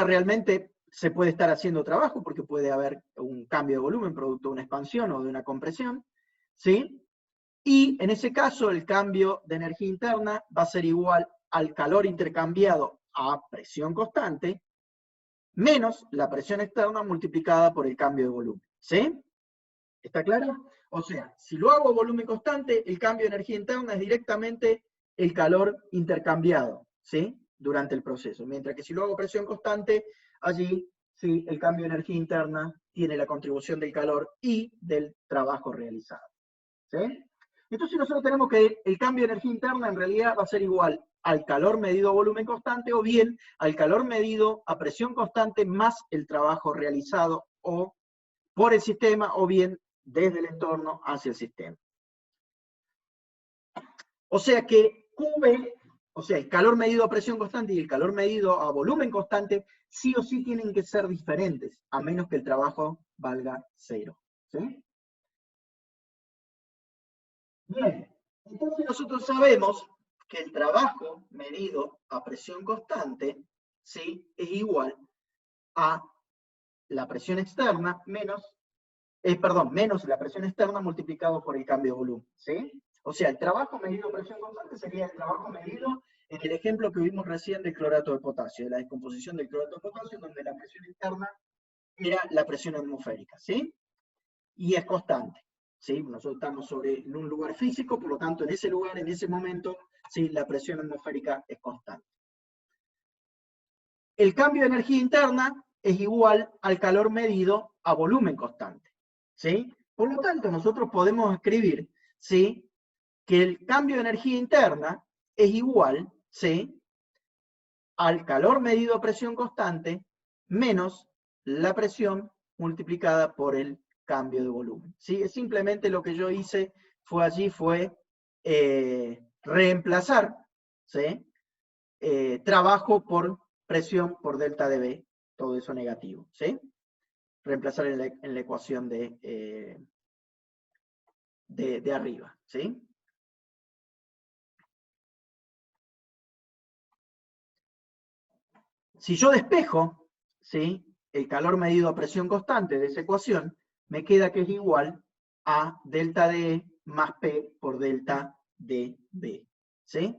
realmente se puede estar haciendo trabajo porque puede haber un cambio de volumen producto de una expansión o de una compresión, ¿sí? Y en ese caso el cambio de energía interna va a ser igual al calor intercambiado a presión constante menos la presión externa multiplicada por el cambio de volumen, ¿sí? ¿Está claro? O sea, si lo hago a volumen constante, el cambio de energía interna es directamente el calor intercambiado, ¿sí? Durante el proceso. Mientras que si lo hago a presión constante, allí sí, el cambio de energía interna tiene la contribución del calor y del trabajo realizado. ¿Sí? Entonces nosotros tenemos que el cambio de energía interna en realidad va a ser igual al calor medido a volumen constante o bien al calor medido a presión constante más el trabajo realizado o por el sistema o bien desde el entorno hacia el sistema. O sea que QB, o sea, el calor medido a presión constante y el calor medido a volumen constante, sí o sí tienen que ser diferentes, a menos que el trabajo valga cero. ¿Sí? Bien, entonces nosotros sabemos que el trabajo medido a presión constante, ¿sí? Es igual a la presión externa menos la presión externa multiplicado por el cambio de volumen, ¿sí? O sea, el trabajo medido a presión constante sería el trabajo medido en el ejemplo que vimos recién del clorato de potasio, de la descomposición del clorato de potasio, donde la presión externa era la presión atmosférica, ¿sí? Y es constante, ¿sí? Nosotros estamos en un lugar físico, por lo tanto, en ese lugar, en ese momento, ¿sí? La presión atmosférica es constante. El cambio de energía interna es igual al calor medido a volumen constante, ¿sí? Por lo tanto, nosotros podemos escribir, ¿sí? Que el cambio de energía interna es igual, ¿sí? Al calor medido a presión constante menos la presión multiplicada por el cambio de volumen, ¿sí? Simplemente lo que yo hice fue reemplazar, ¿sí? Trabajo por presión por delta de B, todo eso negativo, ¿sí? Reemplazar en la ecuación de arriba, ¿sí? Si yo despejo, ¿sí? El calor medido a presión constante de esa ecuación, me queda que es igual a delta de E más P por delta de B, ¿sí?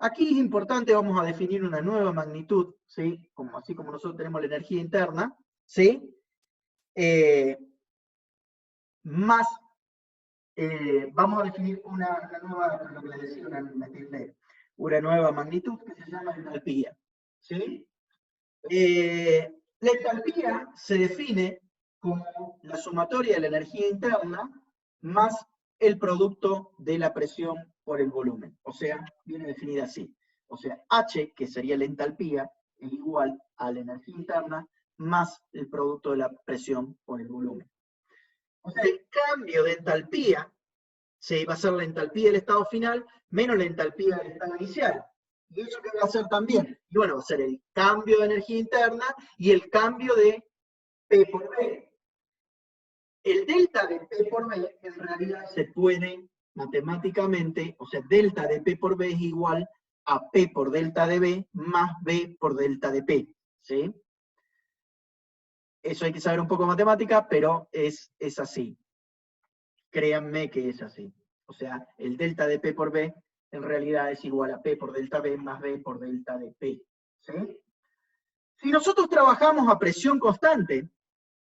Aquí es importante, vamos a definir una nueva magnitud, ¿sí? Así como nosotros tenemos la energía interna, ¿sí? Vamos a definir una nueva, lo que les decía, una nueva magnitud que se llama entalpía, ¿sí? La entalpía se define como la sumatoria de la energía interna más el producto de la presión por el volumen. O sea, viene definida así. O sea, H, que sería la entalpía, es igual a la energía interna más el producto de la presión por el volumen. O sea, el cambio de entalpía, ¿sí? Va a ser la entalpía del estado final menos la entalpía del estado inicial. ¿Y eso qué va a hacer también? Y bueno, va a ser el cambio de energía interna y el cambio de P por B. El delta de P por B en realidad se puede matemáticamente, o sea, delta de P por B es igual a P por delta de B más B por delta de P, ¿sí? Eso hay que saber un poco de matemática, pero es así. Créanme que es así. O sea, el delta de P por B en realidad es igual a P por delta B más B por delta de P, ¿sí? Si nosotros trabajamos a presión constante,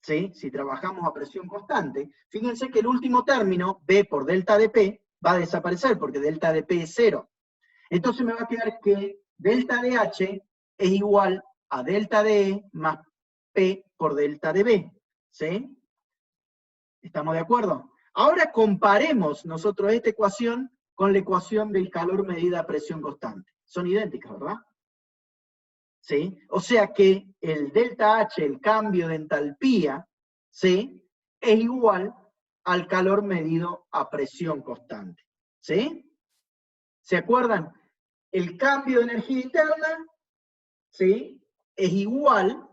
¿sí? Si trabajamos a presión constante, fíjense que el último término, B por delta de P, va a desaparecer porque delta de P es 0. Entonces me va a quedar que delta de H es igual a delta de E más P por delta de B, ¿sí? ¿Estamos de acuerdo? Ahora comparemos nosotros esta ecuación con la ecuación del calor medida a presión constante. Son idénticas, ¿verdad? ¿Sí? O sea que el delta H, el cambio de entalpía, ¿sí? Es igual al calor medido a presión constante. ¿Sí? ¿Se acuerdan? El cambio de energía interna, ¿sí? Es igual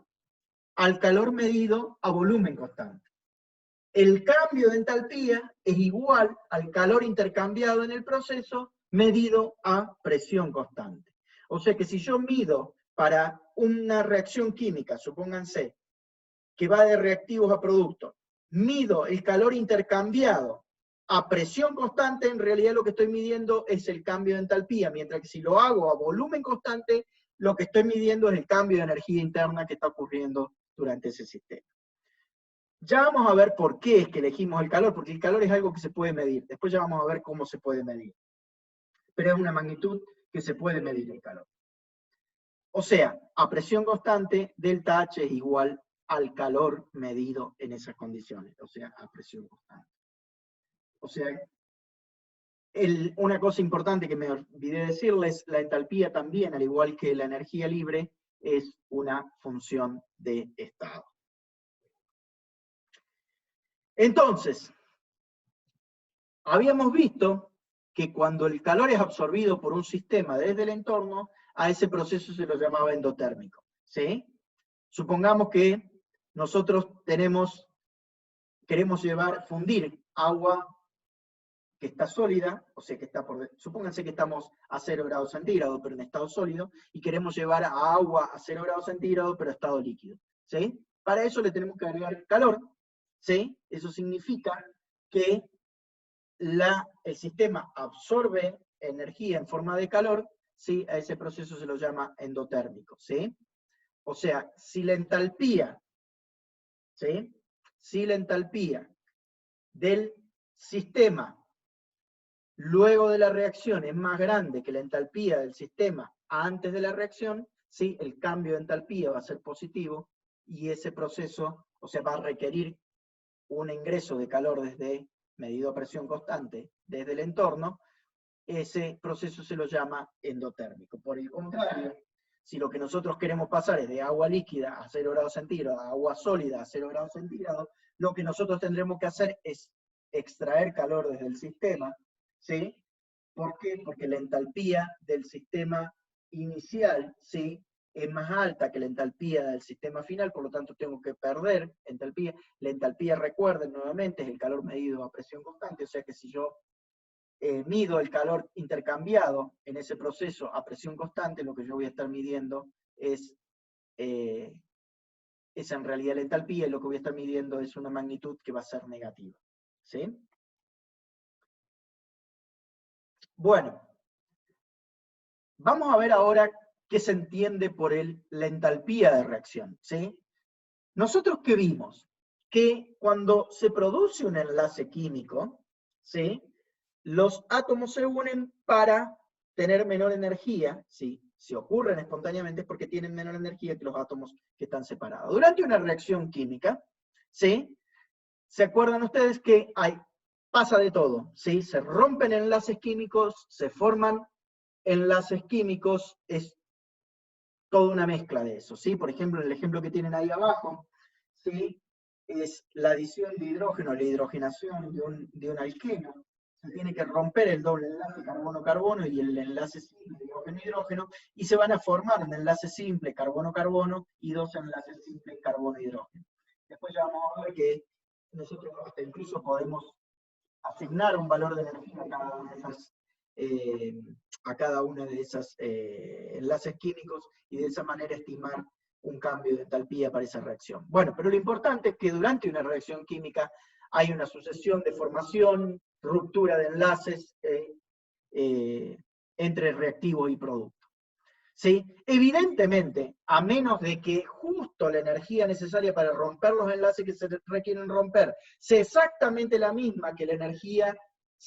al calor medido a volumen constante. El cambio de entalpía es igual al calor intercambiado en el proceso medido a presión constante. O sea que si yo mido para una reacción química, supónganse, que va de reactivos a productos, mido el calor intercambiado a presión constante, en realidad lo que estoy midiendo es el cambio de entalpía, mientras que si lo hago a volumen constante, lo que estoy midiendo es el cambio de energía interna que está ocurriendo durante ese sistema. Ya vamos a ver por qué es que elegimos el calor, porque el calor es algo que se puede medir. Después ya vamos a ver cómo se puede medir. Pero es una magnitud que se puede medir el calor. O sea, a presión constante, delta H es igual al calor medido en esas condiciones, o sea, a presión constante. O sea, una cosa importante que me olvidé decirles, la entalpía también, al igual que la energía libre, es una función de estado. Entonces, habíamos visto que cuando el calor es absorbido por un sistema desde el entorno, a ese proceso se lo llamaba endotérmico, ¿sí? Supongamos que nosotros queremos fundir agua que está sólida, o sea que supónganse que estamos a 0 grados centígrados, pero en estado sólido, y queremos llevar a agua a 0 grados centígrados, pero en estado líquido, ¿sí? Para eso le tenemos que agregar calor, ¿sí? Eso significa que el sistema absorbe energía en forma de calor, ¿sí? A ese proceso se lo llama endotérmico, ¿sí? O sea, si la entalpía, ¿sí? Si la entalpía del sistema luego de la reacción es más grande que la entalpía del sistema antes de la reacción, ¿sí? El cambio de entalpía va a ser positivo y ese proceso, o sea, va a requerir un ingreso de calor medido a presión constante desde el entorno. Ese proceso se lo llama endotérmico. Por el contrario, si lo que nosotros queremos pasar es de agua líquida a 0 grados centígrados a agua sólida a 0 grados centígrados, lo que nosotros tendremos que hacer es extraer calor desde el sistema, ¿sí? ¿Por qué? Porque la entalpía del sistema inicial, ¿sí? Es más alta que la entalpía del sistema final, por lo tanto tengo que perder entalpía. La entalpía, recuerden nuevamente, es el calor medido a presión constante, o sea que si yo mido el calor intercambiado en ese proceso a presión constante, lo que yo voy a estar midiendo es en realidad la entalpía, y lo que voy a estar midiendo es una magnitud que va a ser negativa, ¿sí? Bueno, vamos a ver ahora qué se entiende por la entalpía de reacción, ¿sí? Nosotros ¿qué vimos? Que cuando se produce un enlace químico, ¿sí? Los átomos se unen para tener menor energía, ¿sí? Si ocurren espontáneamente es porque tienen menor energía que los átomos que están separados. Durante una reacción química, ¿sí? ¿Se acuerdan ustedes que pasa de todo? ¿Sí? Se rompen enlaces químicos, se forman enlaces químicos, es toda una mezcla de eso, ¿sí? Por ejemplo, en el ejemplo que tienen ahí abajo, ¿sí? Es la adición de hidrógeno, la hidrogenación de un alqueno. Se tiene que romper el doble enlace carbono-carbono y el enlace simple hidrógeno-hidrógeno, y se van a formar un enlace simple carbono-carbono y dos enlaces simples carbono-hidrógeno. Después ya vamos a ver que nosotros hasta incluso podemos asignar un valor de energía a cada uno de esos enlaces químicos y de esa manera estimar un cambio de entalpía para esa reacción. Bueno, pero lo importante es que durante una reacción química hay una sucesión de formación, ruptura de enlaces entre reactivo y producto. ¿Sí? Evidentemente, a menos de que justo la energía necesaria para romper los enlaces que se requieren romper sea exactamente la misma que la energía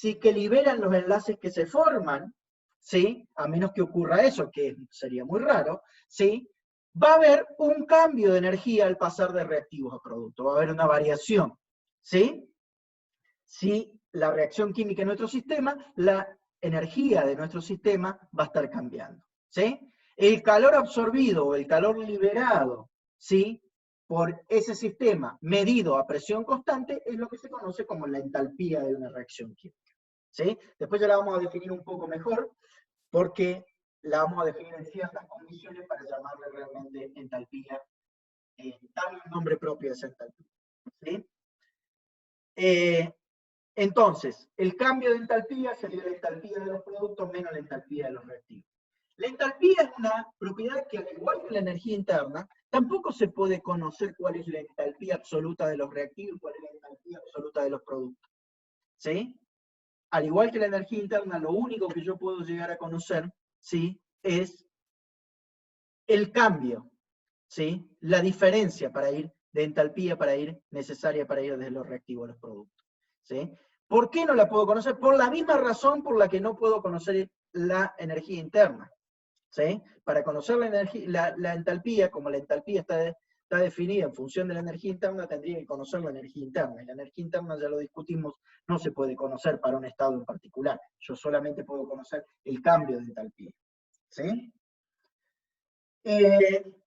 que liberan los enlaces que se forman, ¿sí? A menos que ocurra eso, que sería muy raro, ¿sí? Va a haber un cambio de energía al pasar de reactivos a productos, va a haber una variación, ¿sí? Si la reacción química en nuestro sistema, la energía de nuestro sistema va a estar cambiando, ¿sí? El calor absorbido o el calor liberado, ¿sí? Por ese sistema medido a presión constante es lo que se conoce como la entalpía de una reacción química, ¿sí? Después ya la vamos a definir un poco mejor, porque la vamos a definir en ciertas condiciones para llamarle realmente entalpía, darle un nombre propio a esa entalpía, ¿sí? Entonces, el cambio de entalpía sería la entalpía de los productos menos la entalpía de los reactivos. La entalpía es una propiedad que, al igual que la energía interna, tampoco se puede conocer cuál es la entalpía absoluta de los reactivos y cuál es la entalpía absoluta de los productos, ¿sí? Al igual que la energía interna, lo único que yo puedo llegar a conocer, ¿sí? Es el cambio, ¿sí? La diferencia para ir de entalpía necesaria para ir desde los reactivos a los productos. ¿Sí? ¿Por qué no la puedo conocer? Por la misma razón por la que no puedo conocer la energía interna. ¿Sí? Para conocer la entalpía, como la entalpía está definida en función de la energía interna, tendría que conocer la energía interna. Y la energía interna, ya lo discutimos, no se puede conocer para un estado en particular. Yo solamente puedo conocer el cambio de entalpía. ¿Sí?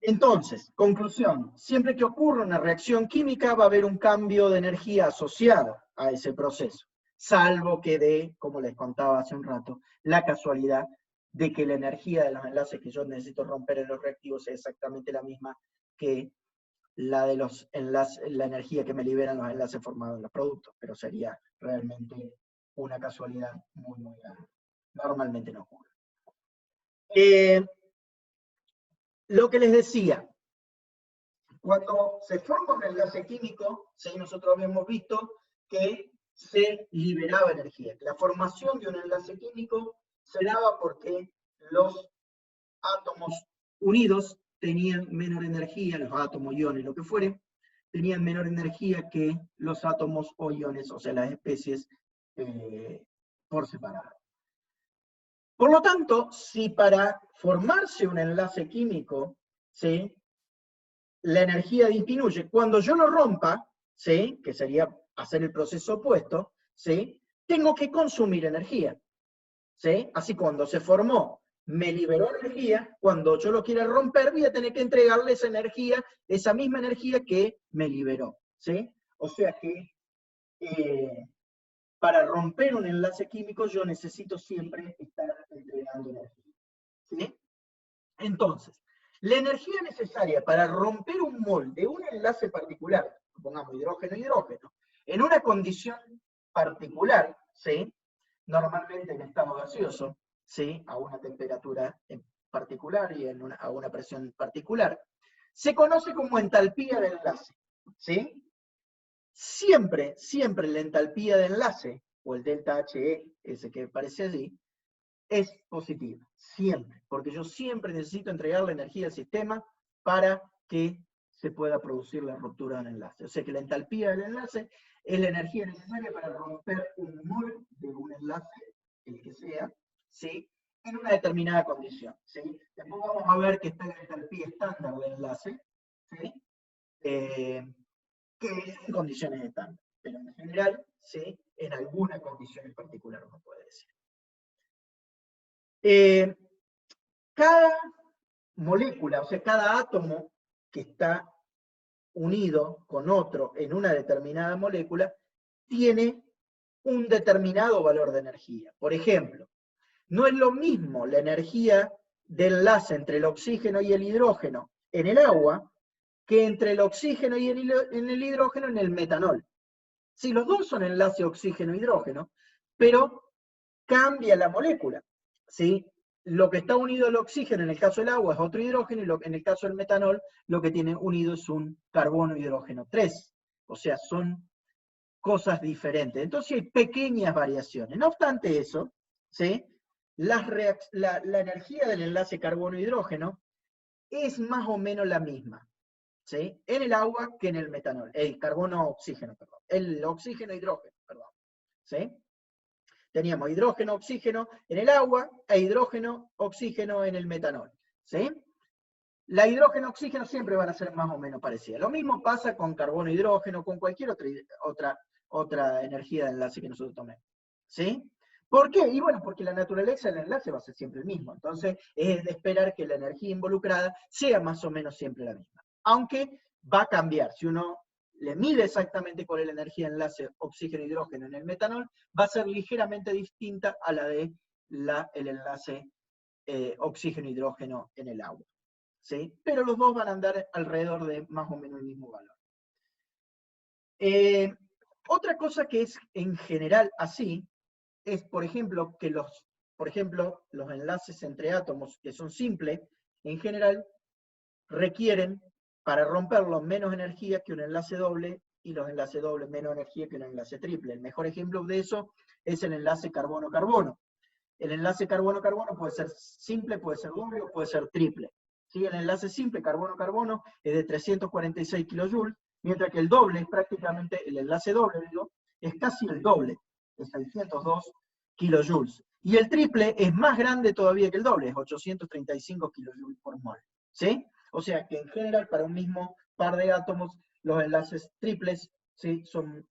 Entonces, conclusión, siempre que ocurra una reacción química va a haber un cambio de energía asociado a ese proceso, salvo que dé, como les contaba hace un rato, la casualidad de que la energía de los enlaces que yo necesito romper en los reactivos sea exactamente la misma que la de los enlaces, la energía que me liberan los enlaces formados en los productos, pero sería realmente una casualidad muy, muy grande. Normalmente no ocurre. Lo que les decía, cuando se forma un enlace químico, ¿sí? Nosotros habíamos visto que se liberaba energía. La formación de un enlace químico se daba porque los átomos unidos tenían menor energía, los átomos, iones, lo que fuere, tenían menor energía que los átomos o iones, o sea, las especies por separado. Por lo tanto, si para formarse un enlace químico, ¿sí? La energía disminuye, cuando yo lo rompa, ¿sí? Que sería hacer el proceso opuesto, ¿sí? Tengo que consumir energía. ¿Sí? Así cuando se formó, me liberó energía, cuando yo lo quiera romper, voy a tener que entregarle esa energía, esa misma energía que me liberó. ¿Sí? O sea que para romper un enlace químico yo necesito siempre estar entregando energía. ¿Sí? Entonces, la energía necesaria para romper un molde, un enlace particular, pongamos hidrógeno-hidrógeno, en una condición particular, ¿sí? Normalmente en estado gaseoso, ¿sí? A una temperatura en particular y a una presión particular, se conoce como entalpía de enlace. ¿Sí? Siempre la entalpía de enlace, o el delta HE, ese que aparece allí, es positiva, siempre, porque yo siempre necesito entregar la energía al sistema para que se pueda producir la ruptura del enlace. O sea que la entalpía del enlace es la energía necesaria para romper un mol de un enlace, el que sea, ¿sí? En una determinada condición. ¿Sí? Después vamos a ver que está la entalpía estándar del enlace, ¿sí? Que es en condiciones estándar, pero en general, ¿sí? En alguna condición en particular uno puede decir. Cada molécula, o sea, cada átomo que está unido con otro en una determinada molécula, tiene un determinado valor de energía. Por ejemplo, no es lo mismo la energía de enlace entre el oxígeno y el hidrógeno en el agua que entre el oxígeno y el hidrógeno en el metanol. Sí, los dos son enlace oxígeno-hidrógeno, pero cambia la molécula. ¿Sí? Lo que está unido al oxígeno en el caso del agua es otro hidrógeno, y en el caso del metanol lo que tiene unido es un carbono-hidrógeno 3. O sea, son cosas diferentes. Entonces hay pequeñas variaciones. No obstante eso, ¿sí? La energía del enlace carbono-hidrógeno es más o menos la misma, ¿sí? En el agua que en el metanol. El carbono-oxígeno, perdón. El oxígeno-hidrógeno, perdón. ¿Sí? Teníamos hidrógeno, oxígeno en el agua e hidrógeno, oxígeno en el metanol. ¿Sí? La hidrógeno, oxígeno siempre van a ser más o menos parecidas. Lo mismo pasa con carbono, hidrógeno, con cualquier otra energía de enlace que nosotros tomemos. ¿Sí? ¿Por qué? Y bueno, porque la naturaleza del enlace va a ser siempre el mismo. Entonces, es de esperar que la energía involucrada sea más o menos siempre la misma. Aunque va a cambiar. Si uno le mide exactamente cuál es la energía de enlace oxígeno-hidrógeno en el metanol, va a ser ligeramente distinta a la de el enlace oxígeno-hidrógeno en el agua. ¿Sí? Pero los dos van a andar alrededor de más o menos el mismo valor. Otra cosa que es en general así, es por ejemplo que los enlaces entre átomos que son simples, en general requieren para romperlos menos energía que un enlace doble, y los enlaces dobles menos energía que un enlace triple. El mejor ejemplo de eso es el enlace carbono-carbono. El enlace carbono-carbono puede ser simple, puede ser doble o puede ser triple. ¿Sí? El enlace simple carbono-carbono es de 346 kilojoules, mientras que el doble es prácticamente, el enlace doble, digo, es casi el doble, de 602 kilojoules. Y el triple es más grande todavía que el doble, es 835 kilojoules por mol. ¿Sí? O sea que en general para un mismo par de átomos, los enlaces triples, ¿sí?, son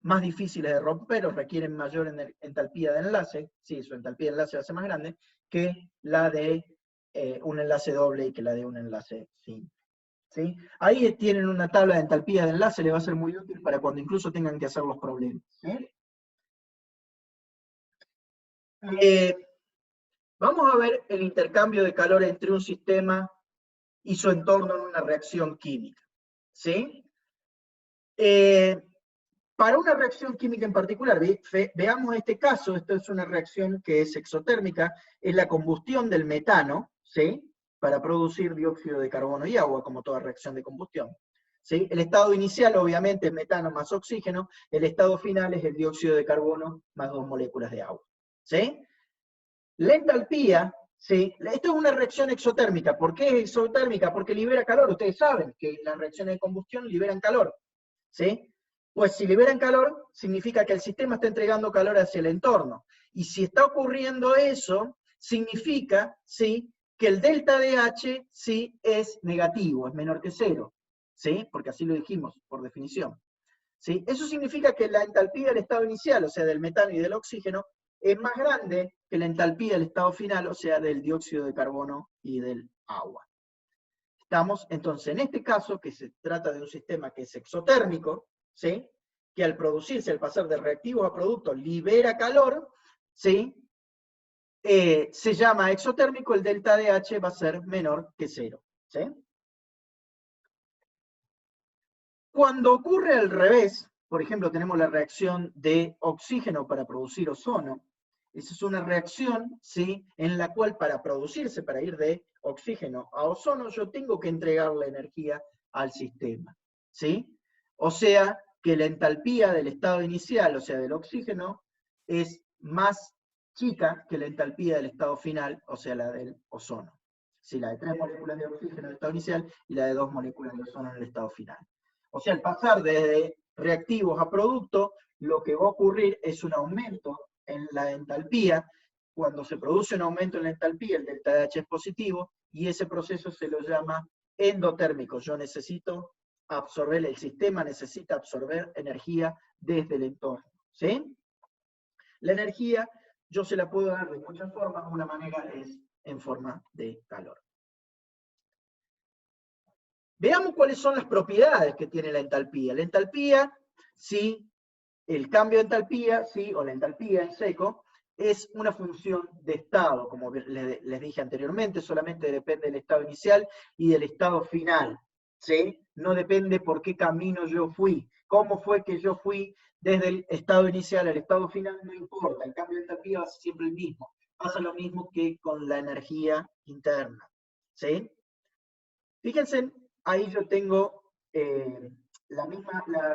más difíciles de romper o requieren mayor entalpía de enlace, sí, su entalpía de enlace va a ser más grande, que la de un enlace doble y que la de un enlace simple. ¿Sí? Ahí tienen una tabla de entalpía de enlace, le va a ser muy útil para cuando incluso tengan que hacer los problemas. ¿Sí? Vamos a ver el intercambio de calor entre un sistema y su entorno en una reacción química. ¿Sí? Para una reacción química en particular, veamos este caso, esto es una reacción que es exotérmica, es la combustión del metano, ¿sí?, para producir dióxido de carbono y agua, como toda reacción de combustión. ¿Sí? El estado inicial, obviamente, es metano más oxígeno, el estado final es el dióxido de carbono más 2 moléculas de agua. ¿Sí? La entalpía, ¿sí?, esto es una reacción exotérmica. ¿Por qué es exotérmica? Porque libera calor. Ustedes saben que las reacciones de combustión liberan calor. ¿Sí? Pues si liberan calor, significa que el sistema está entregando calor hacia el entorno. Y si está ocurriendo eso, significa, ¿sí?, que el delta de H, sí, es negativo, es menor que cero. ¿Sí? Porque así lo dijimos, por definición. ¿Sí? Eso significa que la entalpía del estado inicial, o sea, del metano y del oxígeno, es más grande que la entalpía del estado final, o sea, del dióxido de carbono y del agua. Estamos, entonces, en este caso, que se trata de un sistema que es exotérmico, ¿sí?, que al producirse, al pasar de reactivos a productos, libera calor, ¿sí?, se llama exotérmico, el delta de H va a ser menor que cero. ¿Sí? Cuando ocurre al revés, por ejemplo, tenemos la reacción de oxígeno para producir ozono. Esa es una reacción, ¿sí?, en la cual para producirse, para ir de oxígeno a ozono, yo tengo que entregar la energía al sistema. ¿Sí? O sea que la entalpía del estado inicial, o sea, del oxígeno, es más chica que la entalpía del estado final, o sea, la del ozono. Sí, la de 3 moléculas de oxígeno en el estado inicial y la de 2 moléculas de ozono en el estado final. O sea, al pasar desde reactivos a productos, lo que va a ocurrir es un aumento en la entalpía. Cuando se produce un aumento en la entalpía, el delta de H es positivo, y ese proceso se lo llama endotérmico. Yo necesito absorber, el sistema necesita absorber energía desde el entorno. ¿Sí? La energía yo se la puedo dar de muchas formas, una manera es en forma de calor. Veamos cuáles son las propiedades que tiene la entalpía. La entalpía, sí, el cambio de entalpía, sí, o la entalpía en seco, es una función de estado, como les dije anteriormente, solamente depende del estado inicial y del estado final, ¿sí? No depende por qué camino yo fui, cómo fue que yo fui desde el estado inicial al estado final, no importa, el cambio de entalpía va a ser siempre el mismo. Pasa lo mismo que con la energía interna, ¿sí? Fíjense, ahí yo tengo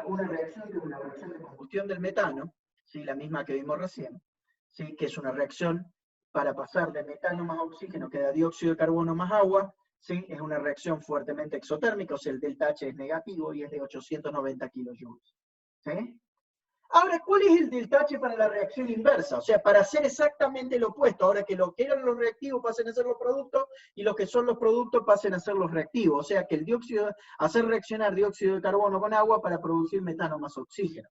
una reacción que es una reacción de combustión del metano, ¿sí?, la misma que vimos recién, ¿sí?, que es una reacción para pasar de metano más oxígeno que da dióxido de carbono más agua, ¿sí?, es una reacción fuertemente exotérmica, o sea, el delta H es negativo y es de 890 kilojoules. ¿Sí? Ahora, ¿cuál es el delta H para la reacción inversa? O sea, para hacer exactamente lo opuesto. Ahora que lo que eran los reactivos pasen a ser los productos y los que son los productos pasen a ser los reactivos. O sea, que el dióxido, hacer reaccionar dióxido de carbono con agua para producir metano más oxígeno.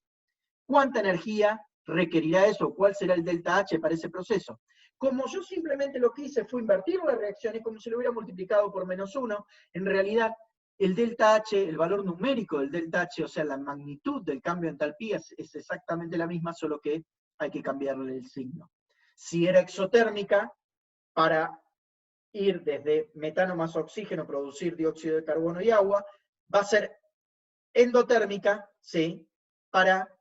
¿Cuánta energía requerirá eso? ¿Cuál será el delta H para ese proceso? Como yo simplemente lo que hice fue invertir la reacción, es como si lo hubiera multiplicado por -1, en realidad el delta H, el valor numérico del delta H, o sea, la magnitud del cambio de entalpía es exactamente la misma, solo que hay que cambiarle el signo. Si era exotérmica, para ir desde metano más oxígeno, producir dióxido de carbono y agua, va a ser endotérmica, ¿sí?, para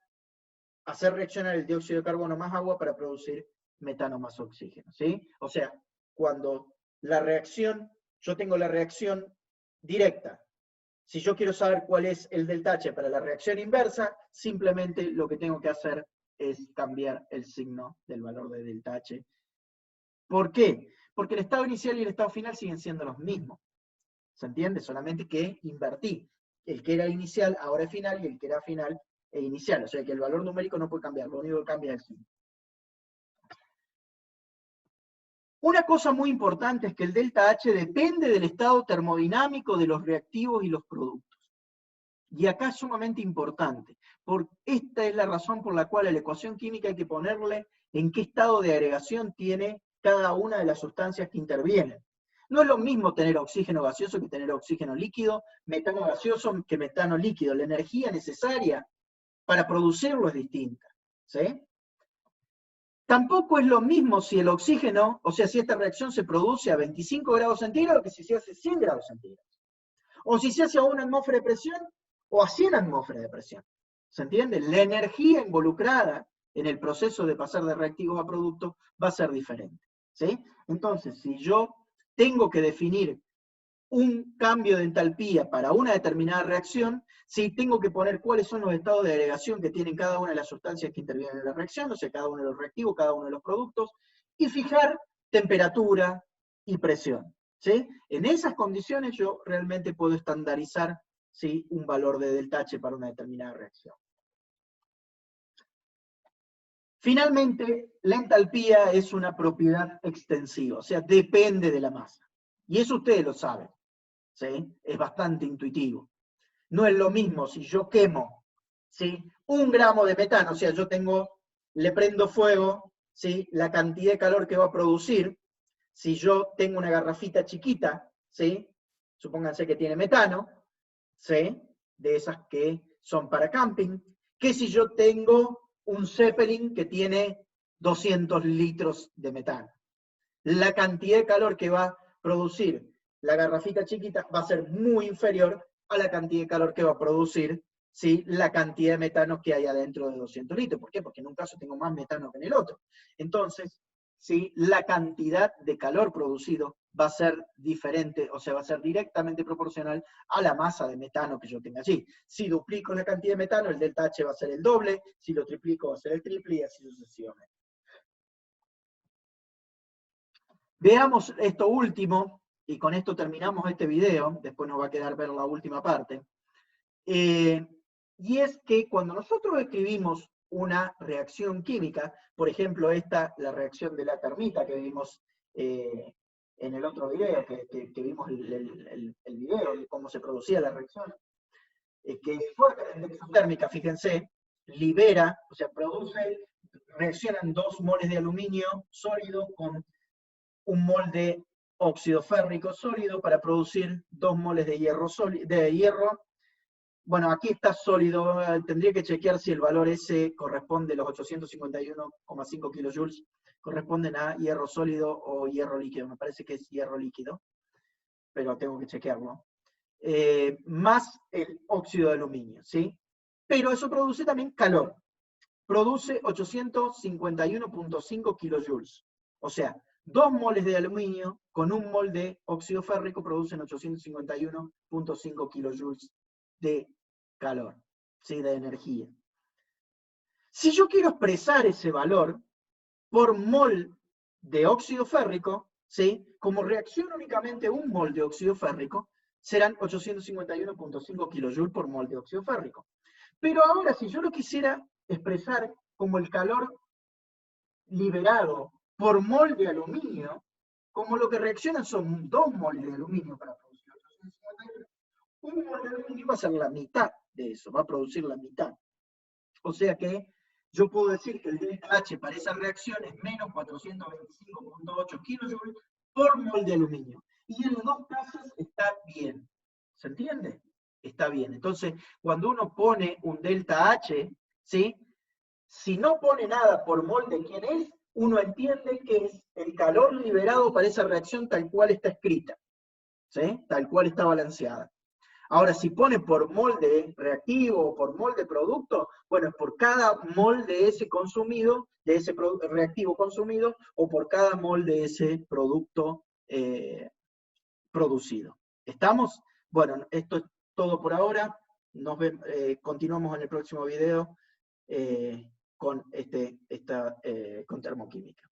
hacer reaccionar el dióxido de carbono más agua para producir metano más oxígeno, ¿sí? O sea, cuando la reacción, yo tengo la reacción directa. Si yo quiero saber cuál es el delta H para la reacción inversa, simplemente lo que tengo que hacer es cambiar el signo del valor de delta H. ¿Por qué? Porque el estado inicial y el estado final siguen siendo los mismos. ¿Se entiende? Solamente que invertí. el que era inicial ahora es final, y el que era final es inicial. O sea que el valor numérico no puede cambiar, lo único que cambia es el signo. Una cosa muy importante es que el delta H depende del estado termodinámico de los reactivos y los productos. Y acá es sumamente importante, porque esta es la razón por la cual a la ecuación química hay que ponerle en qué estado de agregación tiene cada una de las sustancias que intervienen. No es lo mismo tener oxígeno gaseoso que tener oxígeno líquido, metano gaseoso que metano líquido. La energía necesaria para producirlo es distinta, ¿sí? Tampoco es lo mismo si el oxígeno, o sea, si esta reacción se produce a 25 grados centígrados que si se hace 100 grados centígrados. O si se hace a una atmósfera de presión o a 100 atmósferas de presión. ¿Se entiende? La energía involucrada en el proceso de pasar de reactivos a productos va a ser diferente, ¿sí? Entonces, si yo tengo que definir un cambio de entalpía para una determinada reacción, sí tengo que poner cuáles son los estados de agregación que tienen cada una de las sustancias que intervienen en la reacción, o sea, cada uno de los reactivos, cada uno de los productos, y fijar temperatura y presión, ¿sí? En esas condiciones yo realmente puedo estandarizar, ¿sí?, un valor de delta H para una determinada reacción. Finalmente, la entalpía es una propiedad extensiva, o sea, depende de la masa. Y eso ustedes lo saben, ¿sí? Es bastante intuitivo. No es lo mismo si yo quemo, ¿sí?, 1 gramo de metano, o sea, le prendo fuego, ¿sí?, la cantidad de calor que va a producir. Si yo tengo una garrafita chiquita, ¿sí?, supónganse que tiene metano, ¿sí?, de esas que son para camping, que si yo tengo un Zeppelin que tiene 200 litros de metano. La cantidad de calor que va a producir la garrafita chiquita va a ser muy inferior a la cantidad de calor que va a producir, ¿sí?, la cantidad de metano que hay adentro de 200 litros. ¿Por qué? Porque en un caso tengo más metano que en el otro. Entonces, ¿sí?, la cantidad de calor producido va a ser diferente, o sea, va a ser directamente proporcional a la masa de metano que yo tenga allí. Si duplico la cantidad de metano, el delta H va a ser el doble, si lo triplico va a ser el triple, y así sucesivamente. Veamos esto último, y con esto terminamos este video, después nos va a quedar ver la última parte. Y es que cuando nosotros escribimos una reacción química, por ejemplo, la reacción de la termita que vimos en el otro video, que vimos el video de cómo se producía la reacción, que es fuerte exotérmica, fíjense, libera, o sea, reaccionan 2 moles de aluminio sólido con 1 mol de óxido férrico sólido para producir 2 moles de hierro. Bueno, aquí está sólido, tendría que chequear si el valor ese corresponde, los 851,5 kilojoules, corresponden a hierro sólido o hierro líquido. Me parece que es hierro líquido, pero tengo que chequearlo. Más el óxido de aluminio, ¿sí? Pero eso produce también calor. Produce 851,5 kilojoules. O sea, 2 moles de aluminio con 1 mol de óxido férrico producen 851,5 kilojoules de calor, ¿sí?, de energía. Si yo quiero expresar ese valor por mol de óxido férrico, ¿sí?, como reacción únicamente 1 mol de óxido férrico, serán 851,5 kilojoules por mol de óxido férrico. Pero ahora, si yo lo quisiera expresar como el calor liberado por mol de aluminio, como lo que reaccionan son 2 moles de aluminio para producir 851, 1 mol de aluminio va a ser la mitad de eso, va a producir la mitad. O sea que yo puedo decir que el delta H para esa reacción es menos 425,8 kilojoules por mol de aluminio. Y en los dos casos está bien. ¿Se entiende? Está bien. Entonces, cuando uno pone un delta H, ¿sí?, si no pone nada por mol de quién es, uno entiende que es el calor liberado para esa reacción tal cual está escrita, ¿sí?, tal cual está balanceada. Ahora, si pone por mol de reactivo o por mol de producto, bueno, es por cada mol de ese consumido, de ese reactivo consumido, o por cada mol de ese producto producido. ¿Estamos? Bueno, esto es todo por ahora. Continuamos en el próximo video con termoquímica.